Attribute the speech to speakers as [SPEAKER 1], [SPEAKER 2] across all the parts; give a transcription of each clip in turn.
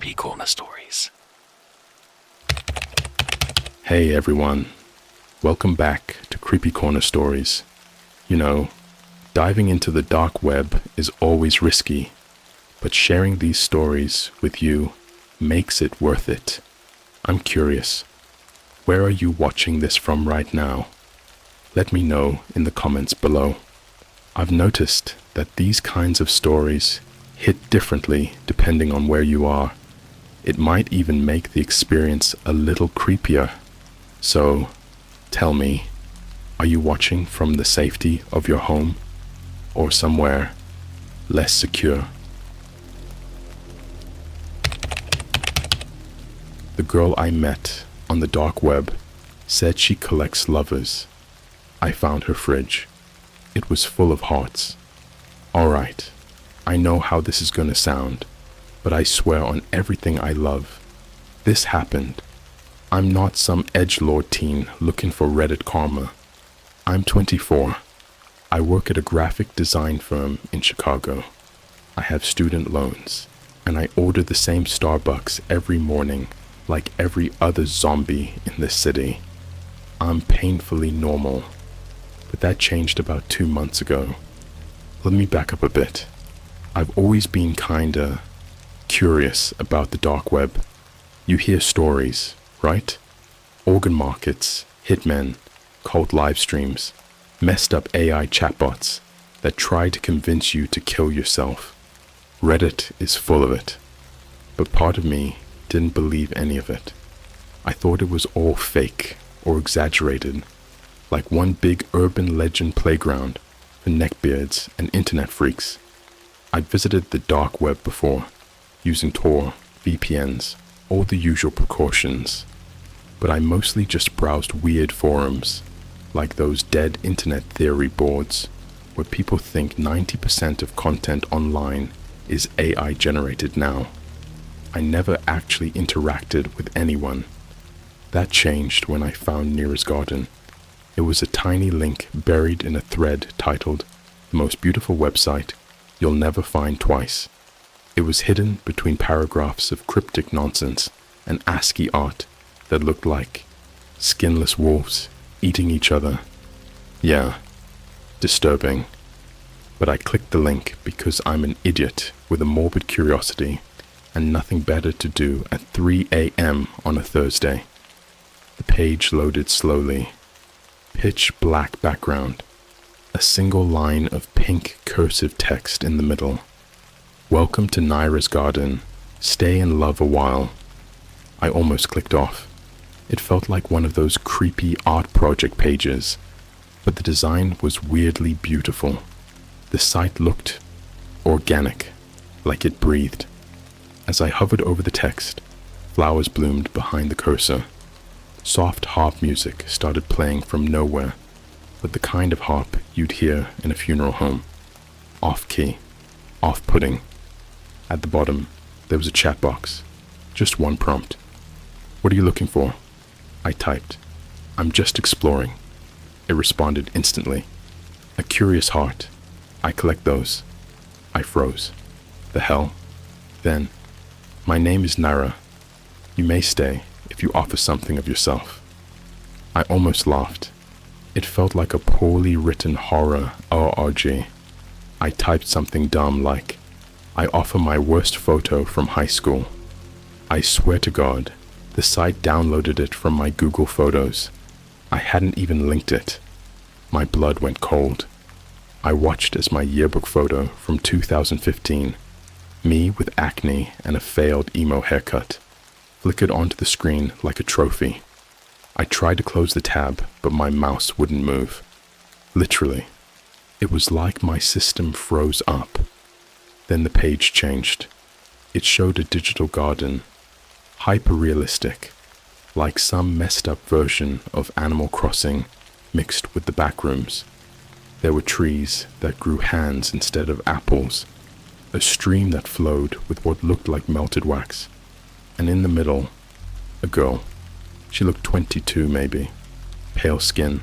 [SPEAKER 1] CreepyCorner stories.
[SPEAKER 2] Hey everyone, welcome back to CreepyCorner stories. You know, diving into the dark web is always risky, but sharing these stories with you makes it worth it. I'm curious, where are you watching this from right now? Let me know in the comments below. I've noticed that these kinds of stories hit differently depending on where you are. It might even make the experience a little creepier. So, tell me, are you watching from the safety of your home or somewhere less secure? The girl I met on the dark web said she collects lovers. I found her fridge. It was full of hearts. Alright, I know how this is gonna sound, but I swear on everything I love, this happened. I'm not some edgelord teen looking for Reddit karma. I'm 24. I work at a graphic design firm in Chicago. I have student loans, and I order the same Starbucks every morning like every other zombie in this city. I'm painfully normal. But that changed about 2 months ago. Let me back up a bit. I've always been kinda curious about the dark web. You hear stories, right? Organ markets, hitmen, cult live streams, messed up AI chatbots that try to convince you to kill yourself. Reddit is full of it. But part of me didn't believe any of it. I thought it was all fake or exaggerated, like one big urban legend playground for neckbeards and internet freaks. I'd visited the dark web before, using Tor, VPNs, all the usual precautions, but I mostly just browsed weird forums, like those dead internet theory boards, where people think 90% of content online is AI generated now. I never actually interacted with anyone. That changed when I found Nira's Garden. It was a tiny link buried in a thread titled, "The most beautiful website you'll never find twice." It was hidden between paragraphs of cryptic nonsense and ASCII art that looked like skinless wolves eating each other. Yeah, disturbing. But I clicked the link because I'm an idiot with a morbid curiosity and nothing better to do at 3 a.m. on a Thursday. The page loaded slowly. Pitch black background. A single line of pink cursive text in the middle. "Welcome to Nira's Garden. Stay and love a while." I almost clicked off. It felt like one of those creepy art project pages, but the design was weirdly beautiful. The site looked organic, like it breathed. As I hovered over the text, flowers bloomed behind the cursor. Soft harp music started playing from nowhere, but the kind of harp you'd hear in a funeral home. Off-key, off-putting. At the bottom, there was a chat box. Just one prompt. "What are you looking for?" I typed. "I'm just exploring." It responded instantly. "A curious heart. I collect those." I froze. The hell? Then, "My name is Nira. You may stay if you offer something of yourself." I almost laughed. It felt like a poorly written horror ORG. I typed something dumb like, "I offer my worst photo from high school." I swear to God, the site downloaded it from my Google Photos. I hadn't even linked it. My blood went cold. I watched as my yearbook photo from 2015, me with acne and a failed emo haircut, flickered onto the screen like a trophy. I tried to close the tab, but my mouse wouldn't move. Literally, it was like my system froze up. Then the page changed. It showed a digital garden, hyper-realistic, like some messed up version of Animal Crossing mixed with the backrooms. There were trees that grew hands instead of apples, a stream that flowed with what looked like melted wax, and in the middle, a girl. She looked 22 maybe, pale skin,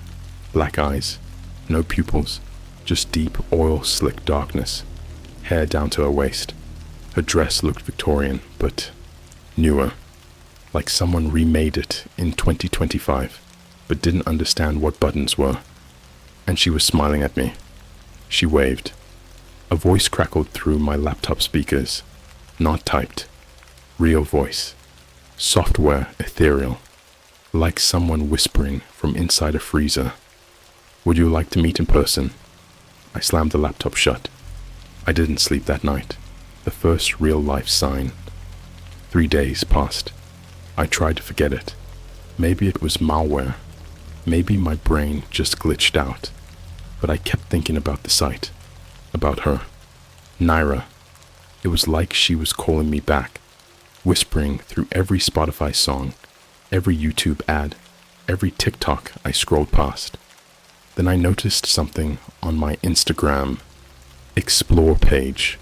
[SPEAKER 2] black eyes, no pupils, just deep oil-slick darkness, hair down to her waist. Her dress looked Victorian, but newer, like someone remade it in 2025, but didn't understand what buttons were. And she was smiling at me. She waved. A voice crackled through my laptop speakers. Not typed. Real voice. Software ethereal. Like someone whispering from inside a freezer. Would you like to meet in person? I slammed the laptop shut. I didn't sleep that night. The first real-life sign. 3 days passed. I tried to forget it. Maybe it was malware. Maybe my brain just glitched out. But I kept thinking about the site. About her. Naira. It was like she was calling me back. Whispering through every Spotify song. Every YouTube ad. Every TikTok I scrolled past. Then I noticed something on my Instagram Explore page.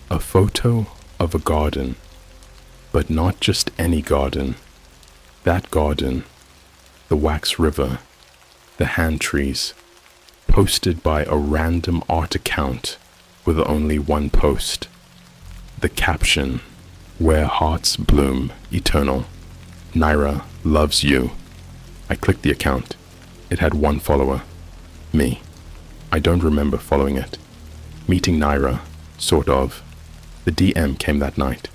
[SPEAKER 2] A photo of a garden. But not just any garden. That garden. The wax river. The hand trees. Posted by a random art account with only one post. The caption, where hearts bloom eternal. Naira loves you. I clicked the account. It had 1 follower. Me. I don't remember following it. Meeting Naira, sort of. The DM came that night.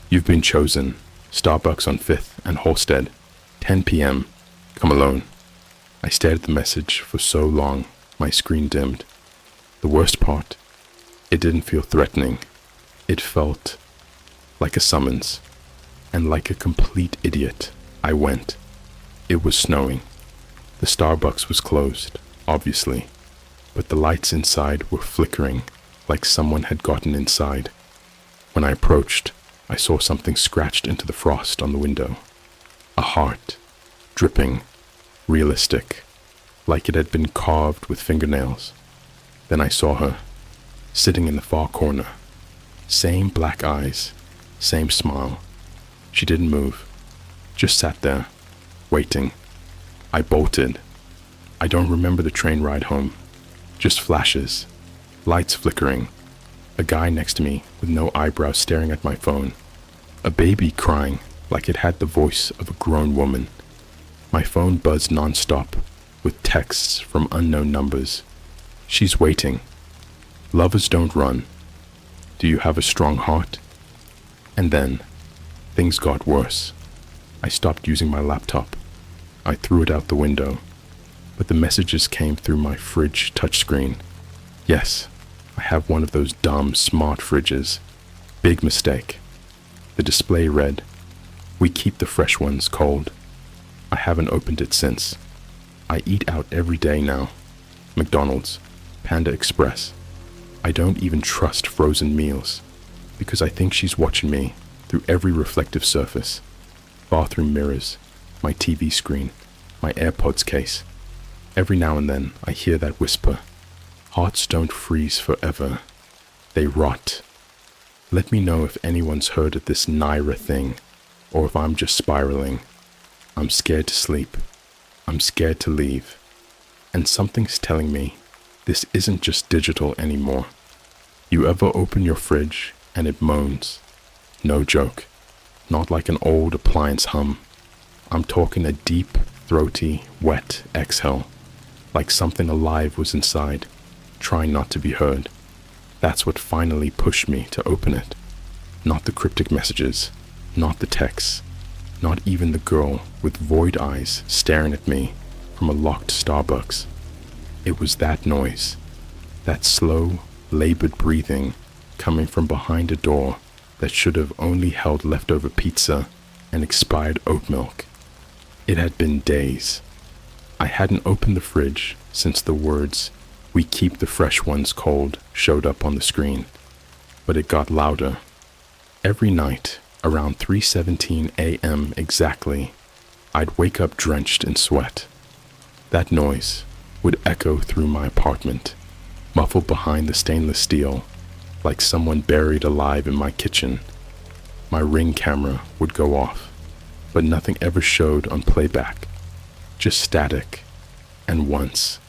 [SPEAKER 2] You've been chosen. Starbucks on 5th and Halsted. 10 p.m. Come alone. I stared at the message for so long, my screen dimmed. The worst part, it didn't feel threatening. It felt like a summons. And like a complete idiot, I went. It was snowing. The Starbucks was closed, obviously, but the lights inside were flickering like someone had gotten inside. When I approached, I saw something scratched into the frost on the window. A heart, dripping, realistic, like it had been carved with fingernails. Then I saw her, sitting in the far corner. Same black eyes, same smile. She didn't move, just sat there, waiting. I bolted. I don't remember the train ride home, just flashes, lights flickering, a guy next to me with no eyebrows staring at my phone, a baby crying like it had the voice of a grown woman. My phone buzzed nonstop with texts from unknown numbers. She's waiting. Lovers don't run. Do you have a strong heart? And then, things got worse. I stopped using my laptop. I threw it out the window. But the messages came through my fridge touchscreen. Yes, I have one of those dumb smart fridges. Big mistake. The display read, "We keep the fresh ones cold." I haven't opened it since. I eat out every day now. McDonald's, Panda Express. I don't even trust frozen meals because I think she's watching me through every reflective surface. Bathroom mirrors, my TV screen, my AirPods case. Every now and then I hear that whisper. Hearts don't freeze forever. They rot. Let me know if anyone's heard of this Naira thing, or if I'm just spiraling. I'm scared to sleep. I'm scared to leave. And something's telling me this isn't just digital anymore. You ever open your fridge and it moans? No joke. Not like an old appliance hum. I'm talking a deep, throaty, wet exhale. Like something alive was inside, trying not to be heard. That's what finally pushed me to open it. Not the cryptic messages, not the texts, not even the girl with void eyes staring at me from a locked Starbucks. It was that noise, that slow, labored breathing coming from behind a door that should have only held leftover pizza and expired oat milk. It had been days. I hadn't opened the fridge since the words, "We keep the fresh ones cold," showed up on the screen. But it got louder. Every night, around 3:17 a.m. exactly, I'd wake up drenched in sweat. That noise would echo through my apartment, muffled behind the stainless steel, like someone buried alive in my kitchen. My Ring camera would go off, but nothing ever showed on playback, just static. And once,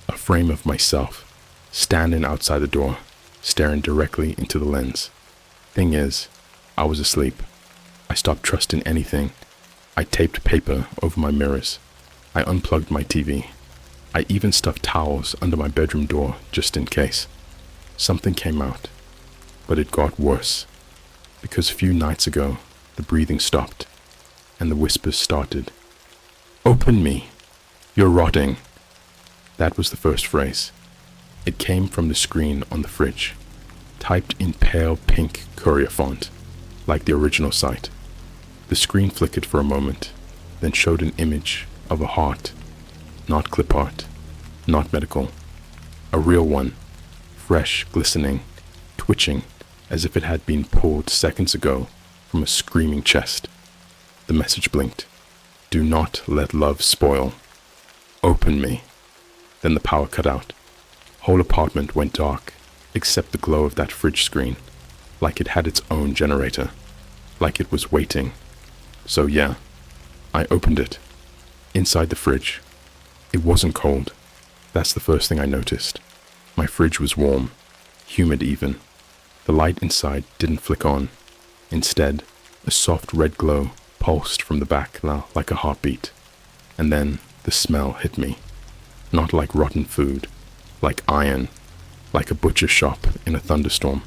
[SPEAKER 2] a frame of myself, standing outside the door, staring directly into the lens. Thing is, I was asleep. I I stopped trusting anything. I taped paper over my mirrors. I unplugged my TV. I even stuffed towels under my bedroom door just in case. Something came out, but it got worse, because a few nights ago, the breathing stopped, and the whispers started. "Open me! You're rotting!" That was the first phrase. It came from the screen on the fridge, typed in pale pink courier font, like the original site. The screen flickered for a moment, then showed an image of a heart, not clip art, not medical, a real one, fresh, glistening, twitching as if it had been pulled seconds ago from a screaming chest. The message blinked. "Do not let love spoil. Open me." Then the power cut out. Whole apartment went dark, except the glow of that fridge screen, like it had its own generator, like it was waiting. So yeah, I opened it. Inside the fridge. It wasn't cold. That's the first thing I noticed. My fridge was warm, humid even. The light inside didn't flick on. Instead, a soft red glow pulsed from the back like a heartbeat. And then the smell hit me. Not like rotten food, like iron, like a butcher shop in a thunderstorm,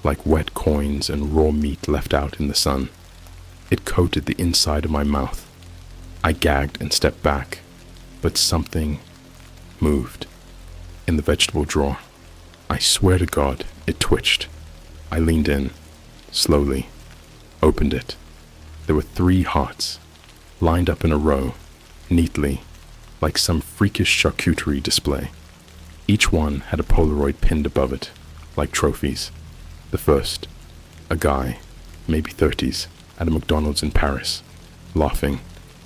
[SPEAKER 2] like wet coins and raw meat left out in the sun. It coated the inside of my mouth. I gagged and stepped back, but something moved. In the vegetable drawer. I swear to God, it twitched. I leaned in, slowly, opened it. There were 3 hearts, lined up in a row, neatly, like some freakish charcuterie display. Each one had a Polaroid pinned above it, like trophies. The first, a guy, maybe 30s, at a McDonald's in Paris, laughing,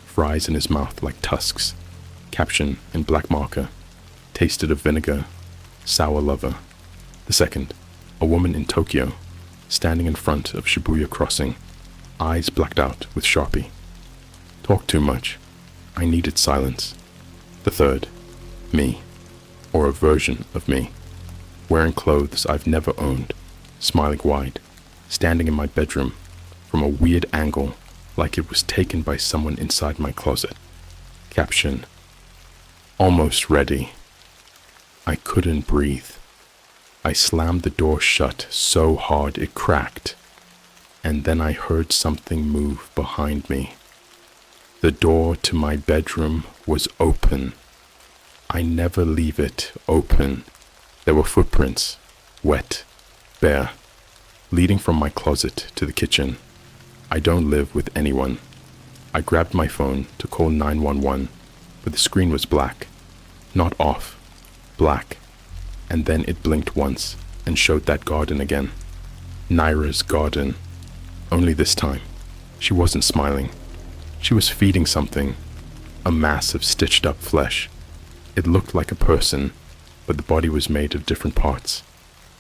[SPEAKER 2] fries in his mouth like tusks. Caption in black marker, "Tasted of vinegar, sour lover." The second, a woman in Tokyo, standing in front of Shibuya Crossing, eyes blacked out with Sharpie. Talked too much. I needed silence. The third, me, or a version of me, wearing clothes I've never owned, smiling wide, standing in my bedroom from a weird angle like it was taken by someone inside my closet. Caption, "Almost ready." I couldn't breathe. I slammed the door shut so hard it cracked, and then I heard something move behind me. The door to my bedroom was open. I never leave it open. There were footprints, wet, bare, leading from my closet to the kitchen. I don't live with anyone. I grabbed my phone to call 911, but the screen was black. Not off, black. And then it blinked once and showed that garden again. Naira's garden. Only this time, she wasn't smiling. She was feeding something, a mass of stitched up flesh. It looked like a person, but the body was made of different parts,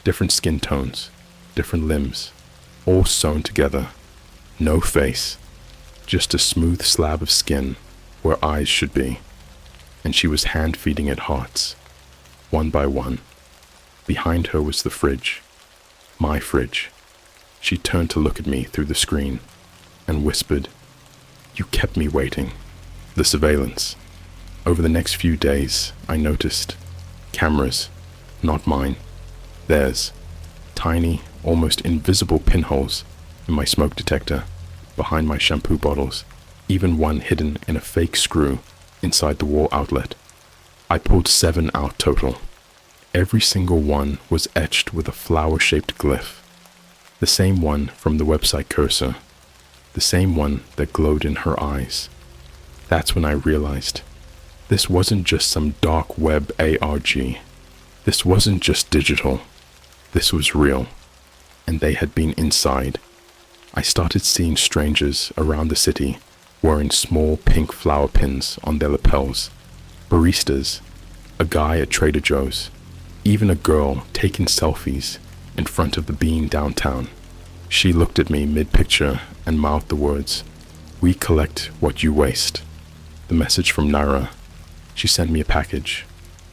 [SPEAKER 2] different skin tones, different limbs, all sewn together. No face, just a smooth slab of skin where eyes should be. And she was hand feeding it hearts, one by one. Behind her was the fridge, my fridge. She turned to look at me through the screen and whispered, "You kept me waiting." The surveillance. Over the next few days, I noticed cameras, not mine, theirs, tiny, almost invisible pinholes in my smoke detector, behind my shampoo bottles, even one hidden in a fake screw inside the wall outlet. I pulled 7 out total. Every single one was etched with a flower-shaped glyph. The same one from the website cursor. The same one that glowed in her eyes. That's when I realized this wasn't just some dark web ARG. This wasn't just digital. This was real. And they had been inside. I started seeing strangers around the city wearing small pink flower pins on their lapels. Baristas, a guy at Trader Joe's, even a girl taking selfies in front of the Bean downtown. She looked at me mid-picture and mouthed the words, "We collect what you waste." The message from Naira. She sent me a package.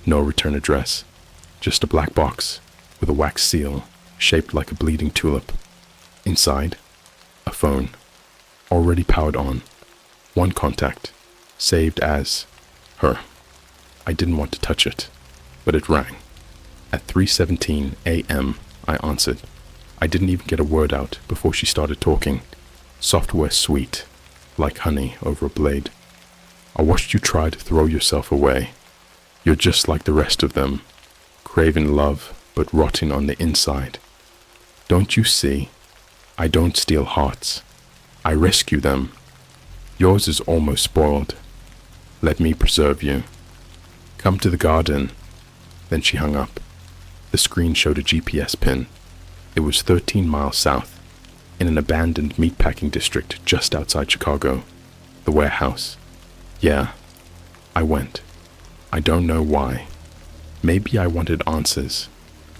[SPEAKER 2] No return address. Just a black box with a wax seal shaped like a bleeding tulip. Inside, a phone. already powered on. One contact, saved as her. I didn't want to touch it, but it rang. At 3:17 a.m., I answered. I didn't even get a word out before she started talking. Software sweet, like honey over a blade. I watched you try to throw yourself away. You're just like the rest of them, craving love but rotting on the inside. Don't you see? I don't steal hearts. I rescue them. Yours is almost spoiled. Let me preserve you. Come to the garden. Then she hung up. The screen showed a GPS pin. It was 13 miles south, in an abandoned meatpacking district just outside Chicago. The warehouse. Yeah, I went. I don't know why. Maybe I wanted answers.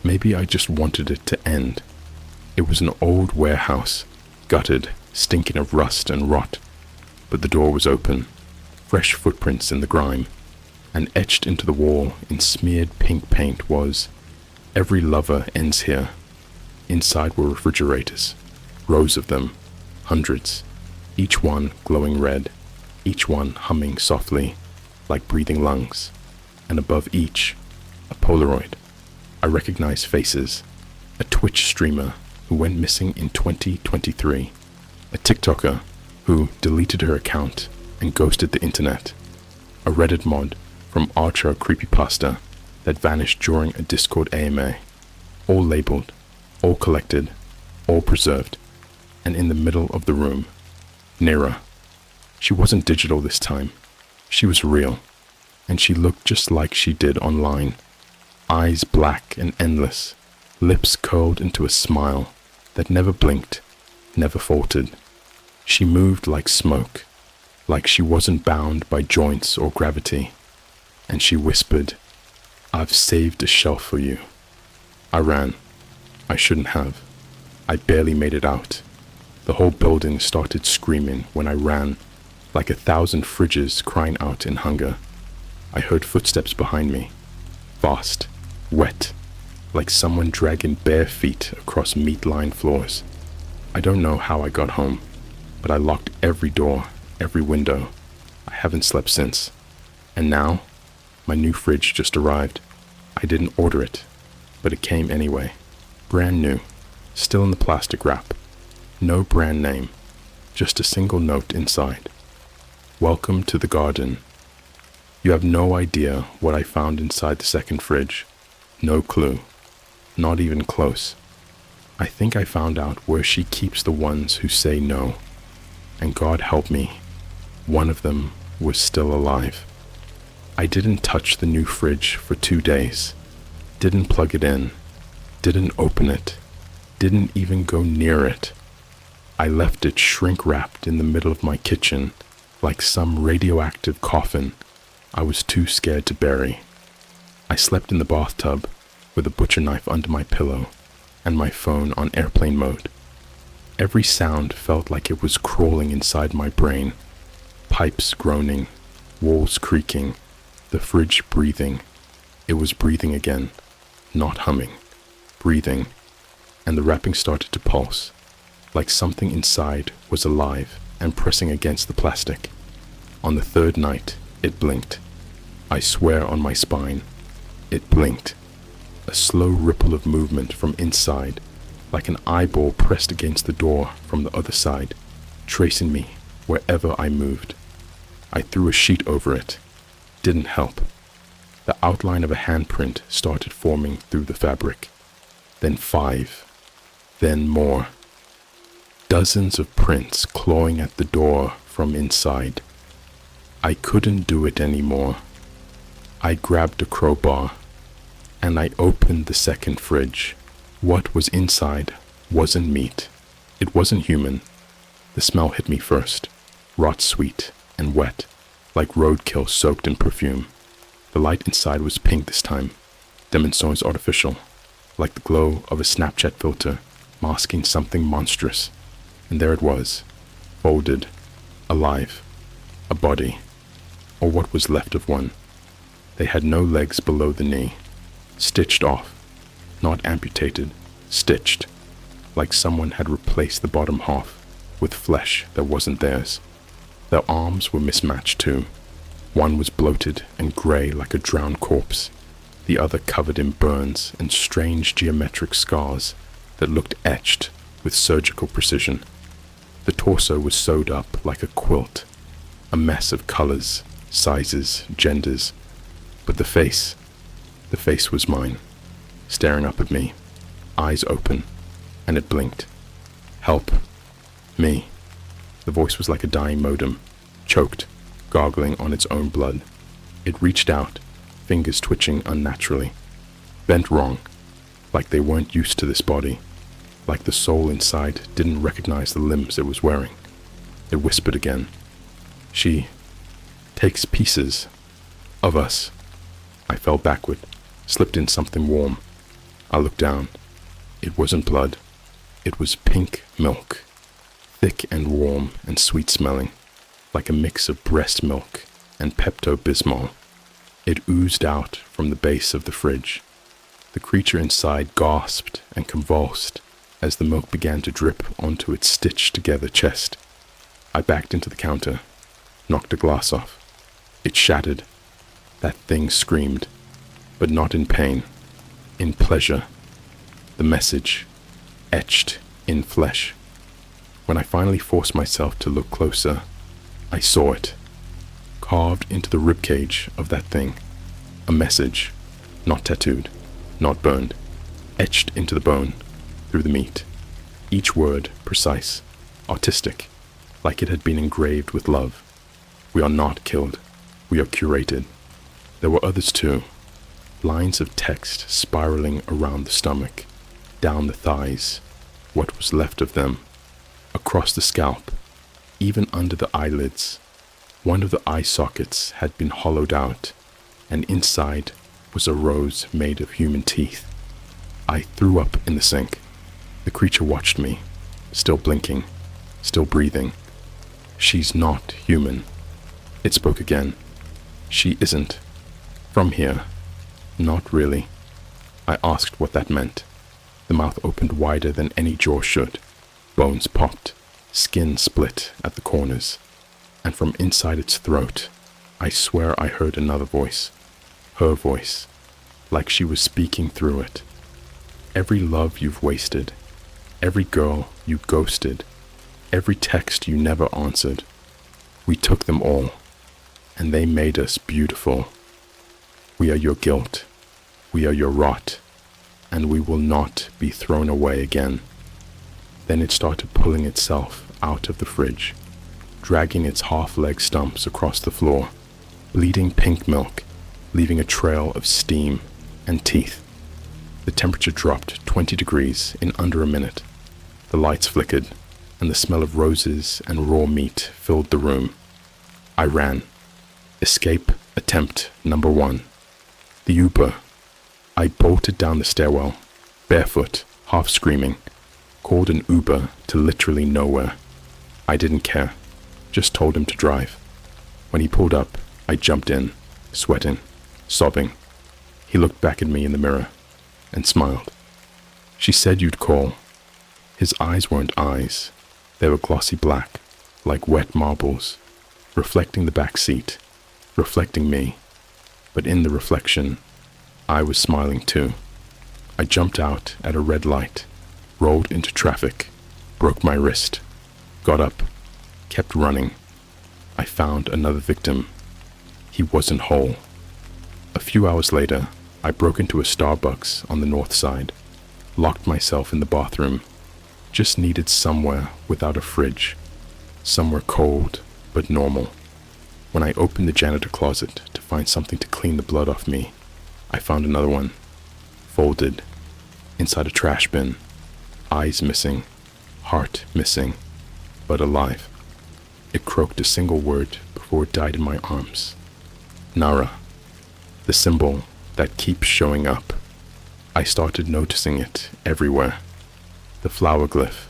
[SPEAKER 2] Maybe I just wanted it to end. It was an old warehouse, gutted, stinking of rust and rot. But the door was open, fresh footprints in the grime, and etched into the wall in smeared pink paint was, "Every lover ends here." Inside were refrigerators, rows of them, hundreds, each one glowing red, each one humming softly, like breathing lungs, and above each, a Polaroid. I recognized faces, a Twitch streamer who went missing in 2023, a TikToker who deleted her account and ghosted the internet, a Reddit mod from Archer Creepypasta that vanished during a Discord AMA, all labeled, all collected, all preserved, and in the middle of the room, Nera. She wasn't digital this time. She was real, and she looked just like she did online. Eyes black and endless, lips curled into a smile that never blinked, never faltered. She moved like smoke, like she wasn't bound by joints or gravity, and she whispered, "I've saved a shelf for you." I ran. I shouldn't have. I barely made it out. The whole building started screaming when I ran, like 1,000 fridges crying out in hunger. I heard footsteps behind me, fast, wet, like someone dragging bare feet across meat-lined floors. I don't know how I got home, but I locked every door, every window. I haven't slept since. And now, my new fridge just arrived. I didn't order it, but it came anyway. Brand new, still in the plastic wrap. No brand name, just a single note inside. Welcome to the garden. You have no idea what I found inside the second fridge. No clue. Not even close. I think I found out where she keeps the ones who say no. And God help me, one of them was still alive. I didn't touch the new fridge for 2 days. Didn't plug it in. Didn't open it. Didn't even go near it. I left it shrink-wrapped in the middle of my kitchen, like some radioactive coffin I was too scared to bury. I slept in the bathtub with a butcher knife under my pillow and my phone on airplane mode. Every sound felt like it was crawling inside my brain. Pipes groaning, walls creaking, the fridge breathing. It was breathing again, not humming, breathing, and the wrapping started to pulse, like something inside was alive and pressing against the plastic. On the third night, it blinked. I swear on my spine, it blinked. A slow ripple of movement from inside, like an eyeball pressed against the door from the other side, tracing me wherever I moved. I threw a sheet over it. Didn't help. The outline of a handprint started forming through the fabric. Then 5. Then more. Dozens of prints clawing at the door from inside. I couldn't do it anymore. I grabbed a crowbar, and I opened the second fridge. What was inside wasn't meat. It wasn't human. The smell hit me first, rot sweet and wet, like roadkill soaked in perfume. The light inside was pink this time, Demonson's artificial, like the glow of a Snapchat filter, masking something monstrous. And there it was, folded, alive, a body, or what was left of one. They had no legs below the knee, stitched off, not amputated, stitched, like someone had replaced the bottom half. with flesh that wasn't theirs. Their arms were mismatched too. One was bloated and grey like a drowned corpse, the other covered in burns and strange geometric scars that looked etched with surgical precision. The torso was sewed up like a quilt, a mess of colors, sizes, genders. But the face was mine, staring up at me, eyes open, and it blinked. Help. Me. The voice was like a dying modem, choked, gargling on its own blood. It reached out, fingers twitching unnaturally, bent wrong, like they weren't used to this body, like the soul inside didn't recognize the limbs it was wearing. It whispered again. She takes pieces of us. I fell backward, slipped in something warm. I looked down. It wasn't blood. It was pink milk, thick and warm and sweet-smelling, like a mix of breast milk and Pepto-Bismol. It oozed out from the base of the fridge. The creature inside gasped and convulsed as the milk began to drip onto its stitched-together chest. I backed into the counter, knocked a glass off. It shattered. That thing screamed, but not in pain, in pleasure. The message, etched in flesh. When I finally forced myself to look closer, I saw it, carved into the ribcage of that thing. A message, not tattooed, not burned, etched into the bone, through the meat. Each word precise, artistic, like it had been engraved with love. We are not killed. We are curated. There were others too. Lines of text spiraling around the stomach, down the thighs, what was left of them, across the scalp, even under the eyelids. One of the eye sockets had been hollowed out, and inside was a rose made of human teeth. I threw up in the sink. The creature watched me, still blinking, still breathing. She's not human. It spoke again. She isn't. From here. Not really. I asked what that meant. The mouth opened wider than any jaw should. Bones popped, skin split at the corners. And from inside its throat, I swear I heard another voice. Her voice, like she was speaking through it. Every love you've wasted, every girl you ghosted, every text you never answered, we took them all, and they made us beautiful. We are your guilt, we are your rot, and we will not be thrown away again. Then it started pulling itself out of the fridge, dragging its half-leg stumps across the floor, bleeding pink milk, leaving a trail of steam and teeth. The temperature dropped 20 degrees in under a minute. The lights flickered, and the smell of roses and raw meat filled the room. I ran. Escape attempt number 1. The Uber. I bolted down the stairwell, barefoot, half screaming, called an Uber to literally nowhere. I didn't care, just told him to drive. When he pulled up, I jumped in, sweating, sobbing. He looked back at me in the mirror and smiled. She said you'd call. His eyes weren't eyes. They were glossy black, like wet marbles, reflecting the back seat, reflecting me. But in the reflection, I was smiling too. I jumped out at a red light, rolled into traffic, broke my wrist, got up, kept running. I found another victim. He wasn't whole. A few hours later, I broke into a Starbucks on the north side, locked myself in the bathroom, just needed somewhere without a fridge, somewhere cold but normal. When I opened the janitor closet to find something to clean the blood off me, I found another one, folded, inside a trash bin, eyes missing, heart missing, but alive. It croaked a single word before it died in my arms. Nara, the symbol that keeps showing up. I started noticing it everywhere. The flower glyph.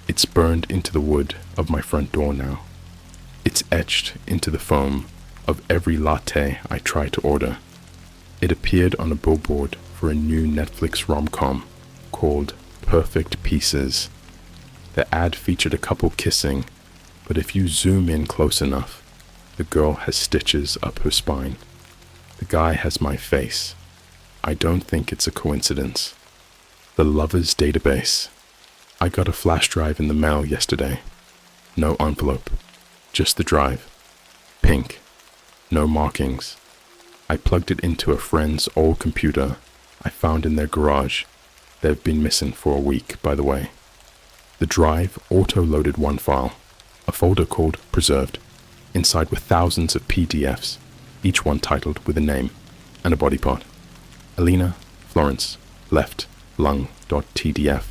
[SPEAKER 2] It's burned into the wood of my front door now. It's etched into the foam of every latte I try to order. It appeared on a billboard for a new Netflix rom-com called Perfect Pieces. The ad featured a couple kissing, but if you zoom in close enough, the girl has stitches up her spine. The guy has my face. I don't think it's a coincidence. The Lovers Database. I got a flash drive in the mail yesterday. No envelope, just the drive. Pink, no markings. I plugged it into a friend's old computer I found in their garage. They've been missing for a week, by the way. The drive auto-loaded one file, a folder called Preserved. Inside were thousands of PDFs, each one titled with a name and a body part. Alina, Florence, left, lung.tdf.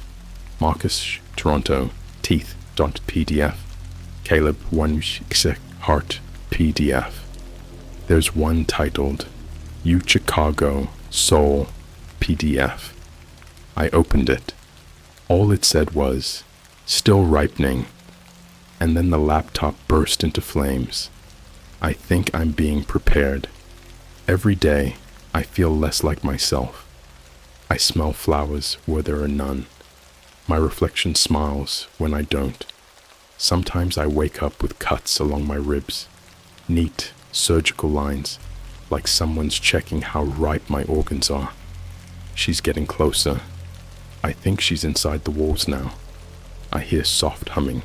[SPEAKER 2] Marcus, Toronto, teeth.pdf. Caleb, heart, PDF. There's one titled, You Chicago, Soul, PDF. I opened it. All it said was, still ripening, and then the laptop burst into flames. I think I'm being prepared. Every day, I feel less like myself. I smell flowers where there are none. My reflection smiles when I don't. Sometimes I wake up with cuts along my ribs, neat, surgical lines, like someone's checking how ripe my organs are. She's getting closer. I think she's inside the walls now. I hear soft humming,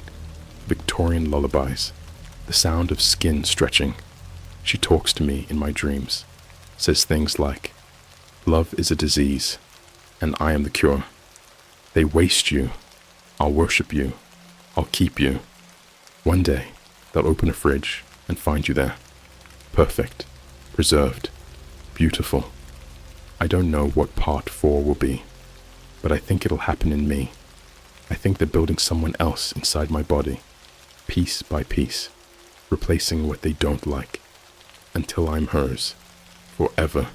[SPEAKER 2] Victorian lullabies, the sound of skin stretching. She talks to me in my dreams, says things like, love is a disease, and I am the cure. They waste you. I'll worship you. I'll keep you. One day, they'll open a fridge and find you there. Perfect, preserved, beautiful. I don't know what part 4 will be, but I think it'll happen in me. I think they're building someone else inside my body, piece by piece, replacing what they don't like, until I'm hers, forever.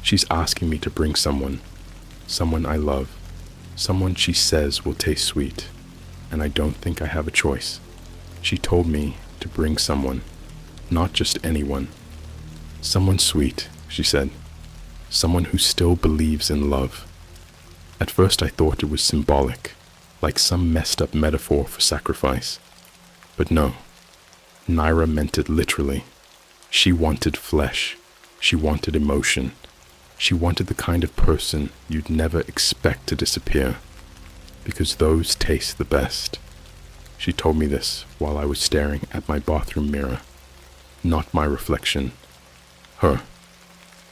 [SPEAKER 2] She's asking me to bring someone I love, someone she says will taste sweet, and I don't think I have a choice. She told me to bring someone, not just anyone. Someone sweet, she said. Someone who still believes in love. At first I thought it was symbolic, like some messed up metaphor for sacrifice. But no, Naira meant it literally. She wanted flesh. She wanted emotion. She wanted the kind of person you'd never expect to disappear, because those taste the best. She told me this while I was staring at my bathroom mirror. Not my reflection. Her.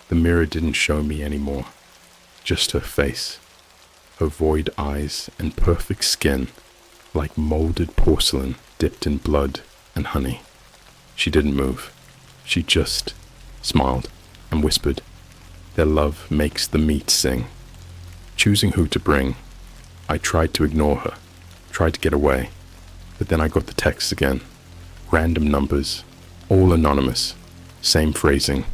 [SPEAKER 2] The mirror didn't show me anymore. Just her face. Her void eyes and perfect skin, like molded porcelain dipped in blood and honey. She didn't move. She just smiled and whispered, their love makes the meat sing. Choosing who to bring, I tried to ignore her, tried to get away, but then I got the texts again. Random numbers, all anonymous, same phrasing.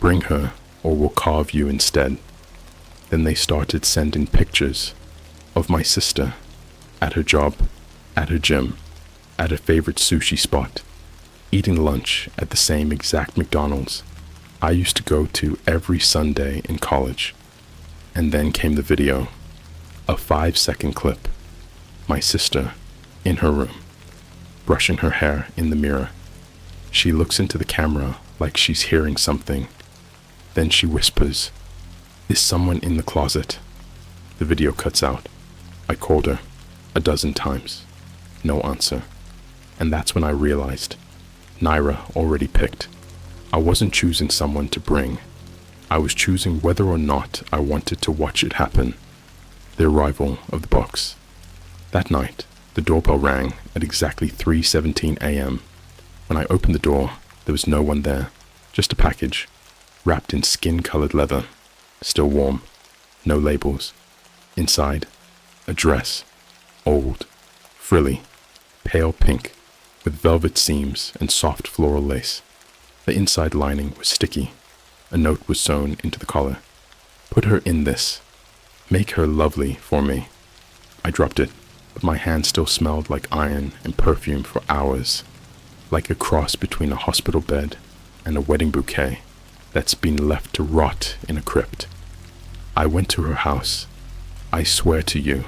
[SPEAKER 2] Bring her, or we'll carve you instead. Then they started sending pictures of my sister, at her job, at her gym, at her favorite sushi spot, eating lunch at the same exact McDonald's I used to go to every Sunday in college. And then came the video, a 5-second clip. My sister, in her room, brushing her hair in the mirror. She looks into the camera like she's hearing something. Then she whispers, "Is someone in the closet?" The video cuts out. I called her 12 times. No answer. And that's when I realized Naira already picked. I wasn't choosing someone to bring. I was choosing whether or not I wanted to watch it happen. The arrival of the box. That night, the doorbell rang at exactly 3:17 a.m. When I opened the door, there was no one there. Just a package, wrapped in skin-colored leather, still warm, no labels. Inside, a dress, old, frilly, pale pink, with velvet seams and soft floral lace. The inside lining was sticky. A note was sewn into the collar. "Put her in this. Make her lovely for me." I dropped it, but my hand still smelled like iron and perfume for hours, like a cross between a hospital bed and a wedding bouquet that's been left to rot in a crypt. I went to her house. I swear to you,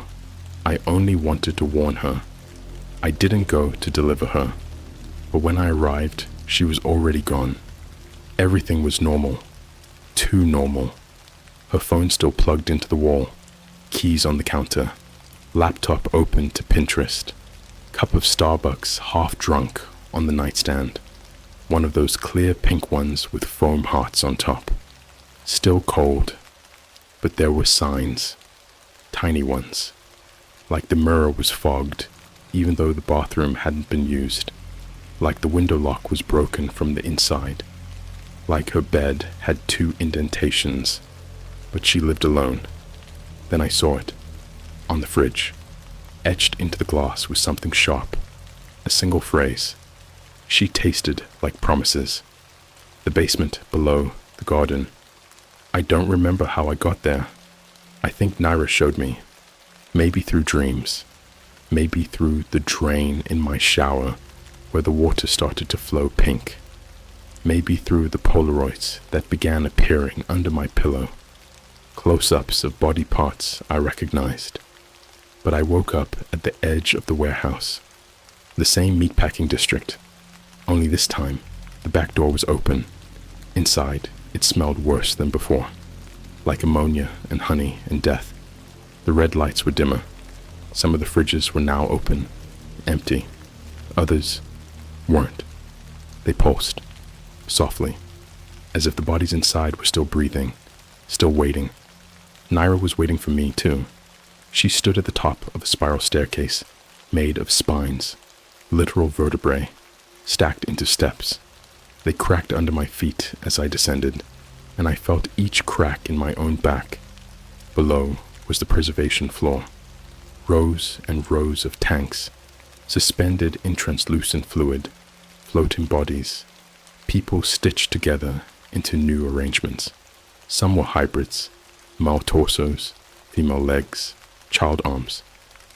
[SPEAKER 2] I only wanted to warn her. I didn't go to deliver her, but when I arrived, she was already gone. Everything was normal. Too normal. Her phone still plugged into the wall, keys on the counter, laptop open to Pinterest, cup of Starbucks half drunk on the nightstand, one of those clear pink ones with foam hearts on top. Still cold, but there were signs, tiny ones, like the mirror was fogged, even though the bathroom hadn't been used, like the window lock was broken from the inside, like her bed had 2 indentations, but she lived alone. Then I saw it, on the fridge. Etched into the glass was something sharp, a single phrase. She tasted like promises. The basement below, the garden. I don't remember how I got there. I think Naira showed me. Maybe through dreams. Maybe through the drain in my shower where the water started to flow pink. Maybe through the Polaroids that began appearing under my pillow. Close-ups of body parts I recognized. But I woke up at the edge of the warehouse. The same meatpacking district. Only this time, the back door was open. Inside, it smelled worse than before. Like ammonia and honey and death. The red lights were dimmer. Some of the fridges were now open, empty. Others weren't. They pulsed, softly, as if the bodies inside were still breathing, still waiting. Naira was waiting for me, too. She stood at the top of a spiral staircase, made of spines, literal vertebrae, stacked into steps. They cracked under my feet as I descended, and I felt each crack in my own back. Below was the preservation floor. Rows and rows of tanks, suspended in translucent fluid, floating bodies, people stitched together into new arrangements. Some were hybrids, male torsos, female legs, child arms.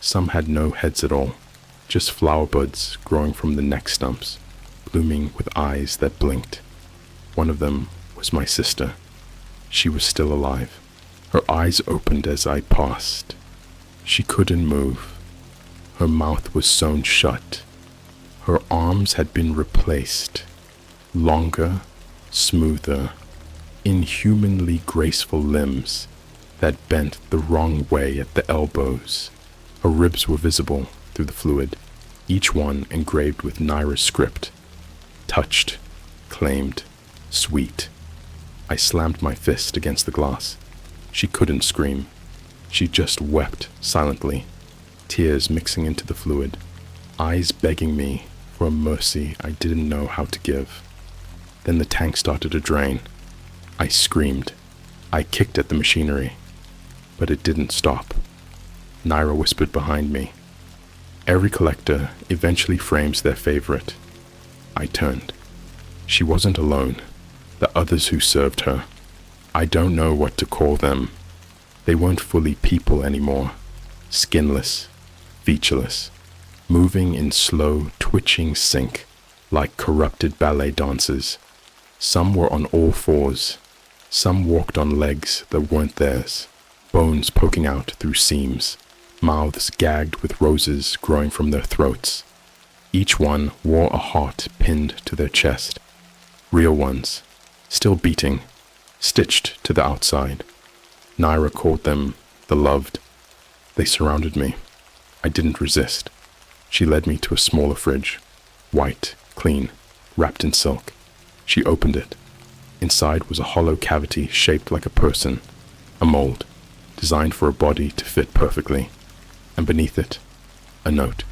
[SPEAKER 2] Some had no heads at all, just flower buds growing from the neck stumps, blooming with eyes that blinked. One of them was my sister. She was still alive. Her eyes opened as I passed. She couldn't move. Her mouth was sewn shut. Her arms had been replaced. Longer, smoother, inhumanly graceful limbs that bent the wrong way at the elbows. Her ribs were visible through the fluid, each one engraved with Naira's script. Touched, claimed, sweet. I slammed my fist against the glass. She couldn't scream. She just wept silently, tears mixing into the fluid, eyes begging me for a mercy I didn't know how to give. Then the tank started to drain. I screamed. I kicked at the machinery, but it didn't stop. Naira whispered behind me. Every collector eventually frames their favorite. I turned. She wasn't alone. The others who served her. I don't know what to call them. They weren't fully people anymore. Skinless, featureless, moving in slow, twitching sync, like corrupted ballet dancers. Some were on all fours. Some walked on legs that weren't theirs, bones poking out through seams, mouths gagged with roses growing from their throats. Each one wore a heart pinned to their chest. Real ones, still beating, stitched to the outside. Naira called them the loved. They surrounded me. I didn't resist. She led me to a smaller fridge, white, clean, wrapped in silk. She opened it. Inside was a hollow cavity shaped like a person, a mold, designed for a body to fit perfectly. And beneath it, a note,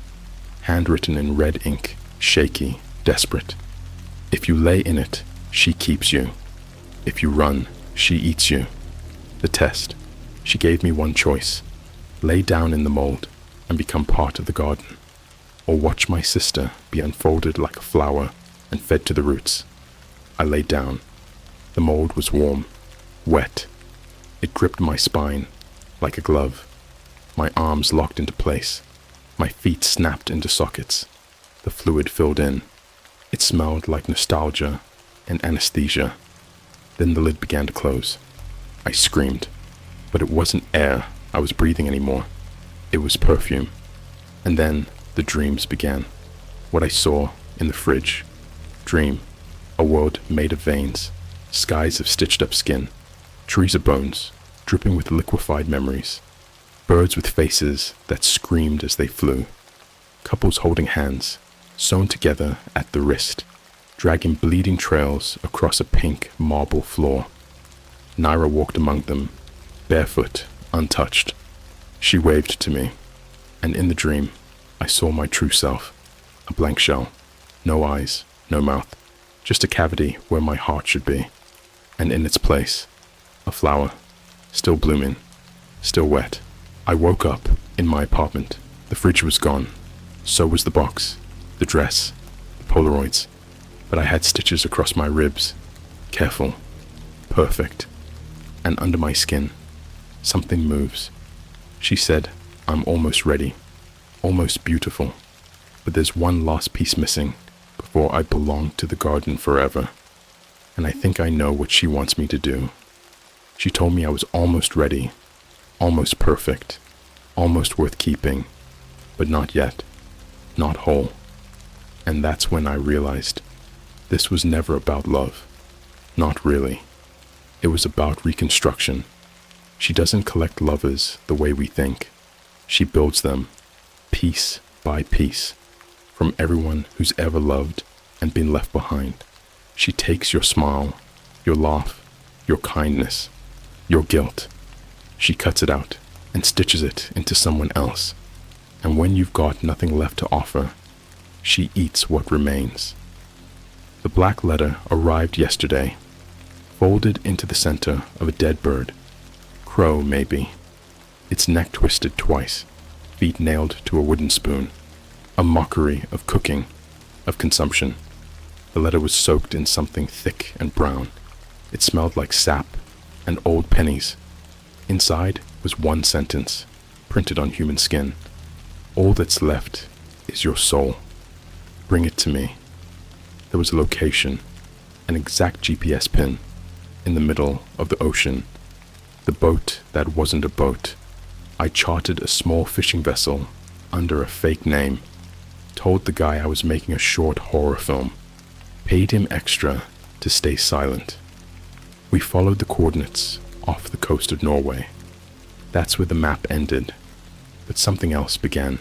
[SPEAKER 2] handwritten in red ink, shaky, desperate. If you lay in it, she keeps you. If you run, she eats you. The test. She gave me one choice. Lay down in the mold and become part of the garden, or watch my sister be unfolded like a flower and fed to the roots. I lay down. The mold was warm, wet. It gripped my spine like a glove. My arms locked into place. My feet snapped into sockets. The fluid filled in. It smelled like nostalgia and anesthesia. Then the lid began to close. I screamed, but it wasn't air I was breathing anymore. It was perfume. And then the dreams began. What I saw in the fridge. Dream. A world made of veins. Skies of stitched up skin. Trees of bones, dripping with liquefied memories. Birds with faces that screamed as they flew. Couples holding hands, sewn together at the wrist, dragging bleeding trails across a pink marble floor. Naira walked among them, barefoot, untouched. She waved to me, and in the dream, I saw my true self. A blank shell, no eyes, no mouth, just a cavity where my heart should be. And in its place, a flower, still blooming, still wet. I woke up in my apartment. The fridge was gone. So was the box, the dress, the Polaroids. But I had stitches across my ribs. Careful, perfect. And under my skin, something moves. She said, I'm almost ready, almost beautiful. But there's one last piece missing before I belong to the garden forever. And I think I know what she wants me to do. She told me I was almost ready, almost perfect, almost worth keeping, but not yet, not whole. And that's when I realized this was never about love. Not really. It was about reconstruction. She doesn't collect lovers the way we think. She builds them, piece by piece, from everyone who's ever loved and been left behind. She takes your smile, your laugh, your kindness, your guilt. She cuts it out and stitches it into someone else. And when you've got nothing left to offer, she eats what remains. The black letter arrived yesterday, folded into the center of a dead bird. Crow, maybe. Its neck twisted twice, feet nailed to a wooden spoon. A mockery of cooking, of consumption. The letter was soaked in something thick and brown. It smelled like sap and old pennies. Inside was one sentence, printed on human skin. All that's left is your soul. Bring it to me. There was a location, an exact GPS pin, in the middle of the ocean. The boat that wasn't a boat. I chartered a small fishing vessel under a fake name. Told the guy I was making a short horror film. Paid him extra to stay silent. We followed the coordinates off the coast of Norway. That's where the map ended. But something else began.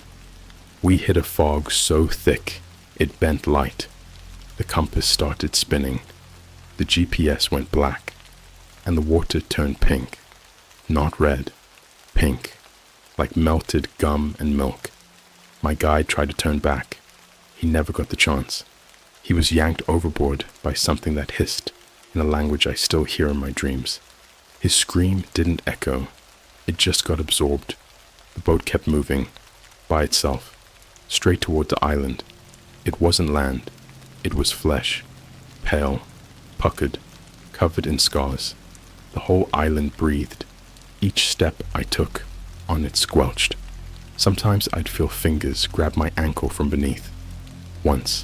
[SPEAKER 2] We hit a fog so thick it bent light. The compass started spinning. The GPS went black, and the water turned pink. Not red, pink, like melted gum and milk. My guide tried to turn back. He never got the chance. He was yanked overboard by something that hissed in a language I still hear in my dreams. His scream didn't echo. It just got absorbed. The boat kept moving, by itself, straight toward the island. It wasn't land. It was flesh, pale, puckered, covered in scars. The whole island breathed. Each step I took on it squelched. Sometimes I'd feel fingers grab my ankle from beneath. Once,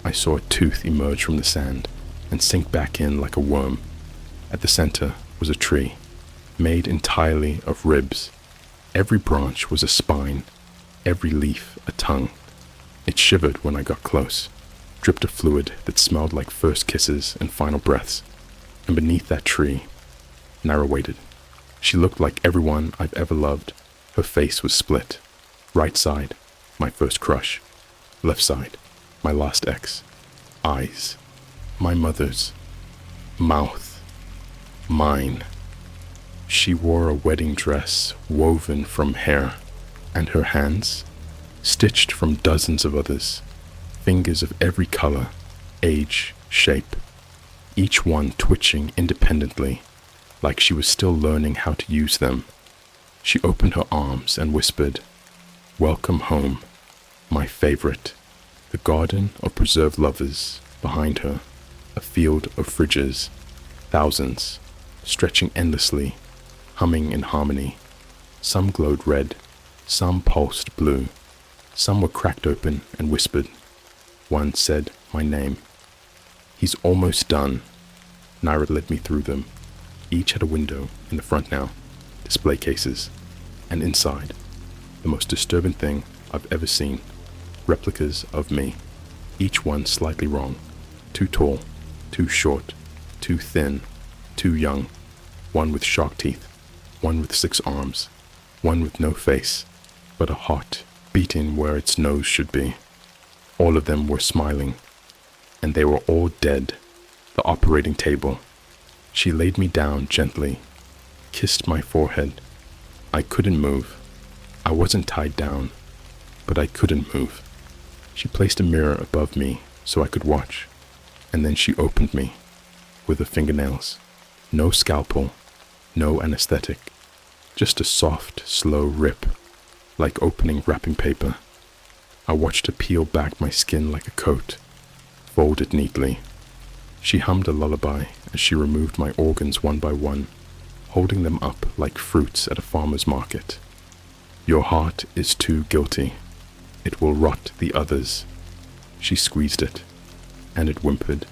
[SPEAKER 2] I saw a tooth emerge from the sand and sink back in like a worm. At the center was a tree, made entirely of ribs. Every branch was a spine, every leaf a tongue. It shivered when I got close, dripped a fluid that smelled like first kisses and final breaths. And beneath that tree, Nara waited. She looked like everyone I've ever loved. Her face was split. Right side, my first crush. Left side, my last ex. Eyes, my mother's. Mouth, mine. She wore a wedding dress woven from hair, and her hands, stitched from dozens of others, fingers of every color, age, shape, each one twitching independently, like she was still learning how to use them. She opened her arms and whispered, "Welcome home, my favorite." The garden of preserved lovers behind her, a field of fridges, thousands, stretching endlessly, humming in harmony. Some glowed red, some pulsed blue, some were cracked open and whispered. One said my name. "He's almost done." Naira led me through them. Each had a window in the front now, display cases, and inside, the most disturbing thing I've ever seen. Replicas of me, each one slightly wrong. Too tall, too short, too thin, too young. One with shark teeth, one with 6 arms, one with no face, but a heart beating where its nose should be. All of them were smiling, and they were all dead. The operating table. She laid me down gently, kissed my forehead. I couldn't move. I wasn't tied down, but I couldn't move. She placed a mirror above me so I could watch, and then she opened me with her fingernails. No scalpel, no anesthetic, just a soft, slow rip, like opening wrapping paper. I watched her peel back my skin like a coat, fold it neatly. She hummed a lullaby as she removed my organs one by one, holding them up like fruits at a farmer's market. Your heart is too guilty. It will rot the others. She squeezed it, and it whimpered.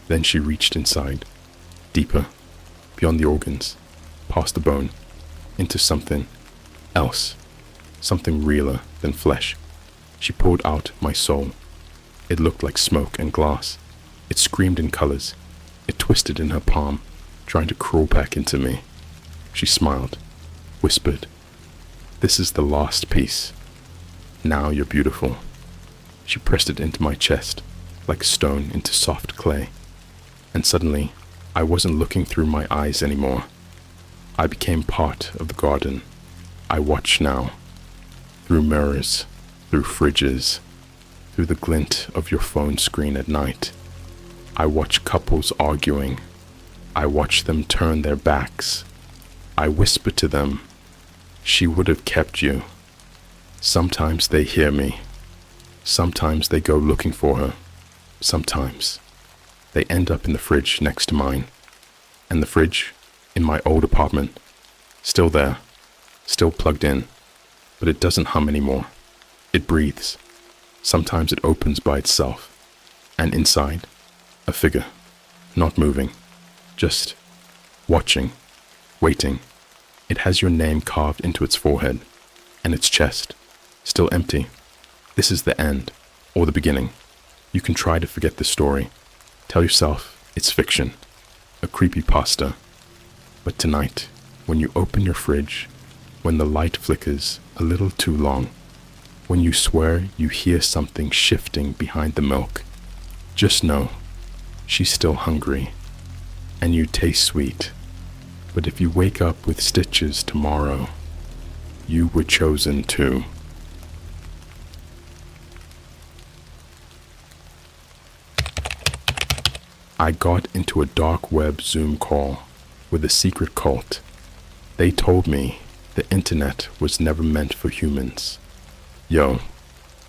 [SPEAKER 2] Then she reached inside, deeper, beyond the organs, past the bone, into something else, something realer than flesh. She poured out my soul. It looked like smoke and glass. It screamed in colors. It twisted in her palm, trying to crawl back into me. She smiled, whispered, "This is the last piece. Now you're beautiful." She pressed it into my chest, like stone into soft clay. And suddenly, I wasn't looking through my eyes anymore. I became part of the garden. I watched now, through mirrors, through fridges, through the glint of your phone screen at night. I watch couples arguing. I watch them turn their backs. I whisper to them, "She would have kept you." Sometimes they hear me. Sometimes they go looking for her. Sometimes they end up in the fridge next to mine. And the fridge, in my old apartment, still there, still plugged in, but it doesn't hum anymore. It breathes. Sometimes it opens by itself. And inside, a figure, not moving, just watching, waiting. It has your name carved into its forehead, and its chest, still empty. This is the end, or the beginning. You can try to forget the story. Tell yourself it's fiction, a creepypasta. But tonight, when you open your fridge, when the light flickers a little too long, when you swear you hear something shifting behind the milk, just know she's still hungry, and you taste sweet. But if you wake up with stitches tomorrow, you were chosen too. I got into a dark web Zoom call with a secret cult. They told me the internet was never meant for humans. Yo,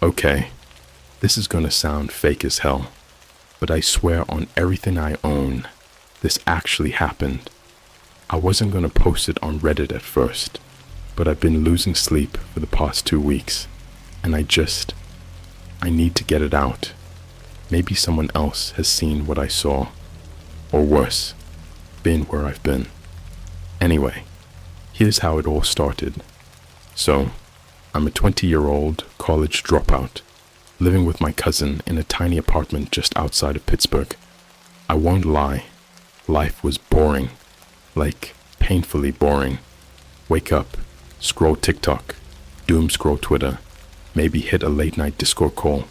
[SPEAKER 2] okay, this is gonna sound fake as hell, but I swear on everything I own, this actually happened. I wasn't gonna post it on Reddit at first, but I've been losing sleep for the past 2 weeks, and I need to get it out. Maybe someone else has seen what I saw, or worse, been where I've been. Anyway, here's how it all started. So, I'm a 20-year-old college dropout, living with my cousin in a tiny apartment just outside of Pittsburgh. I won't lie, life was boring, like painfully boring. Wake up, scroll TikTok, doom scroll Twitter, maybe hit a late-night Discord call,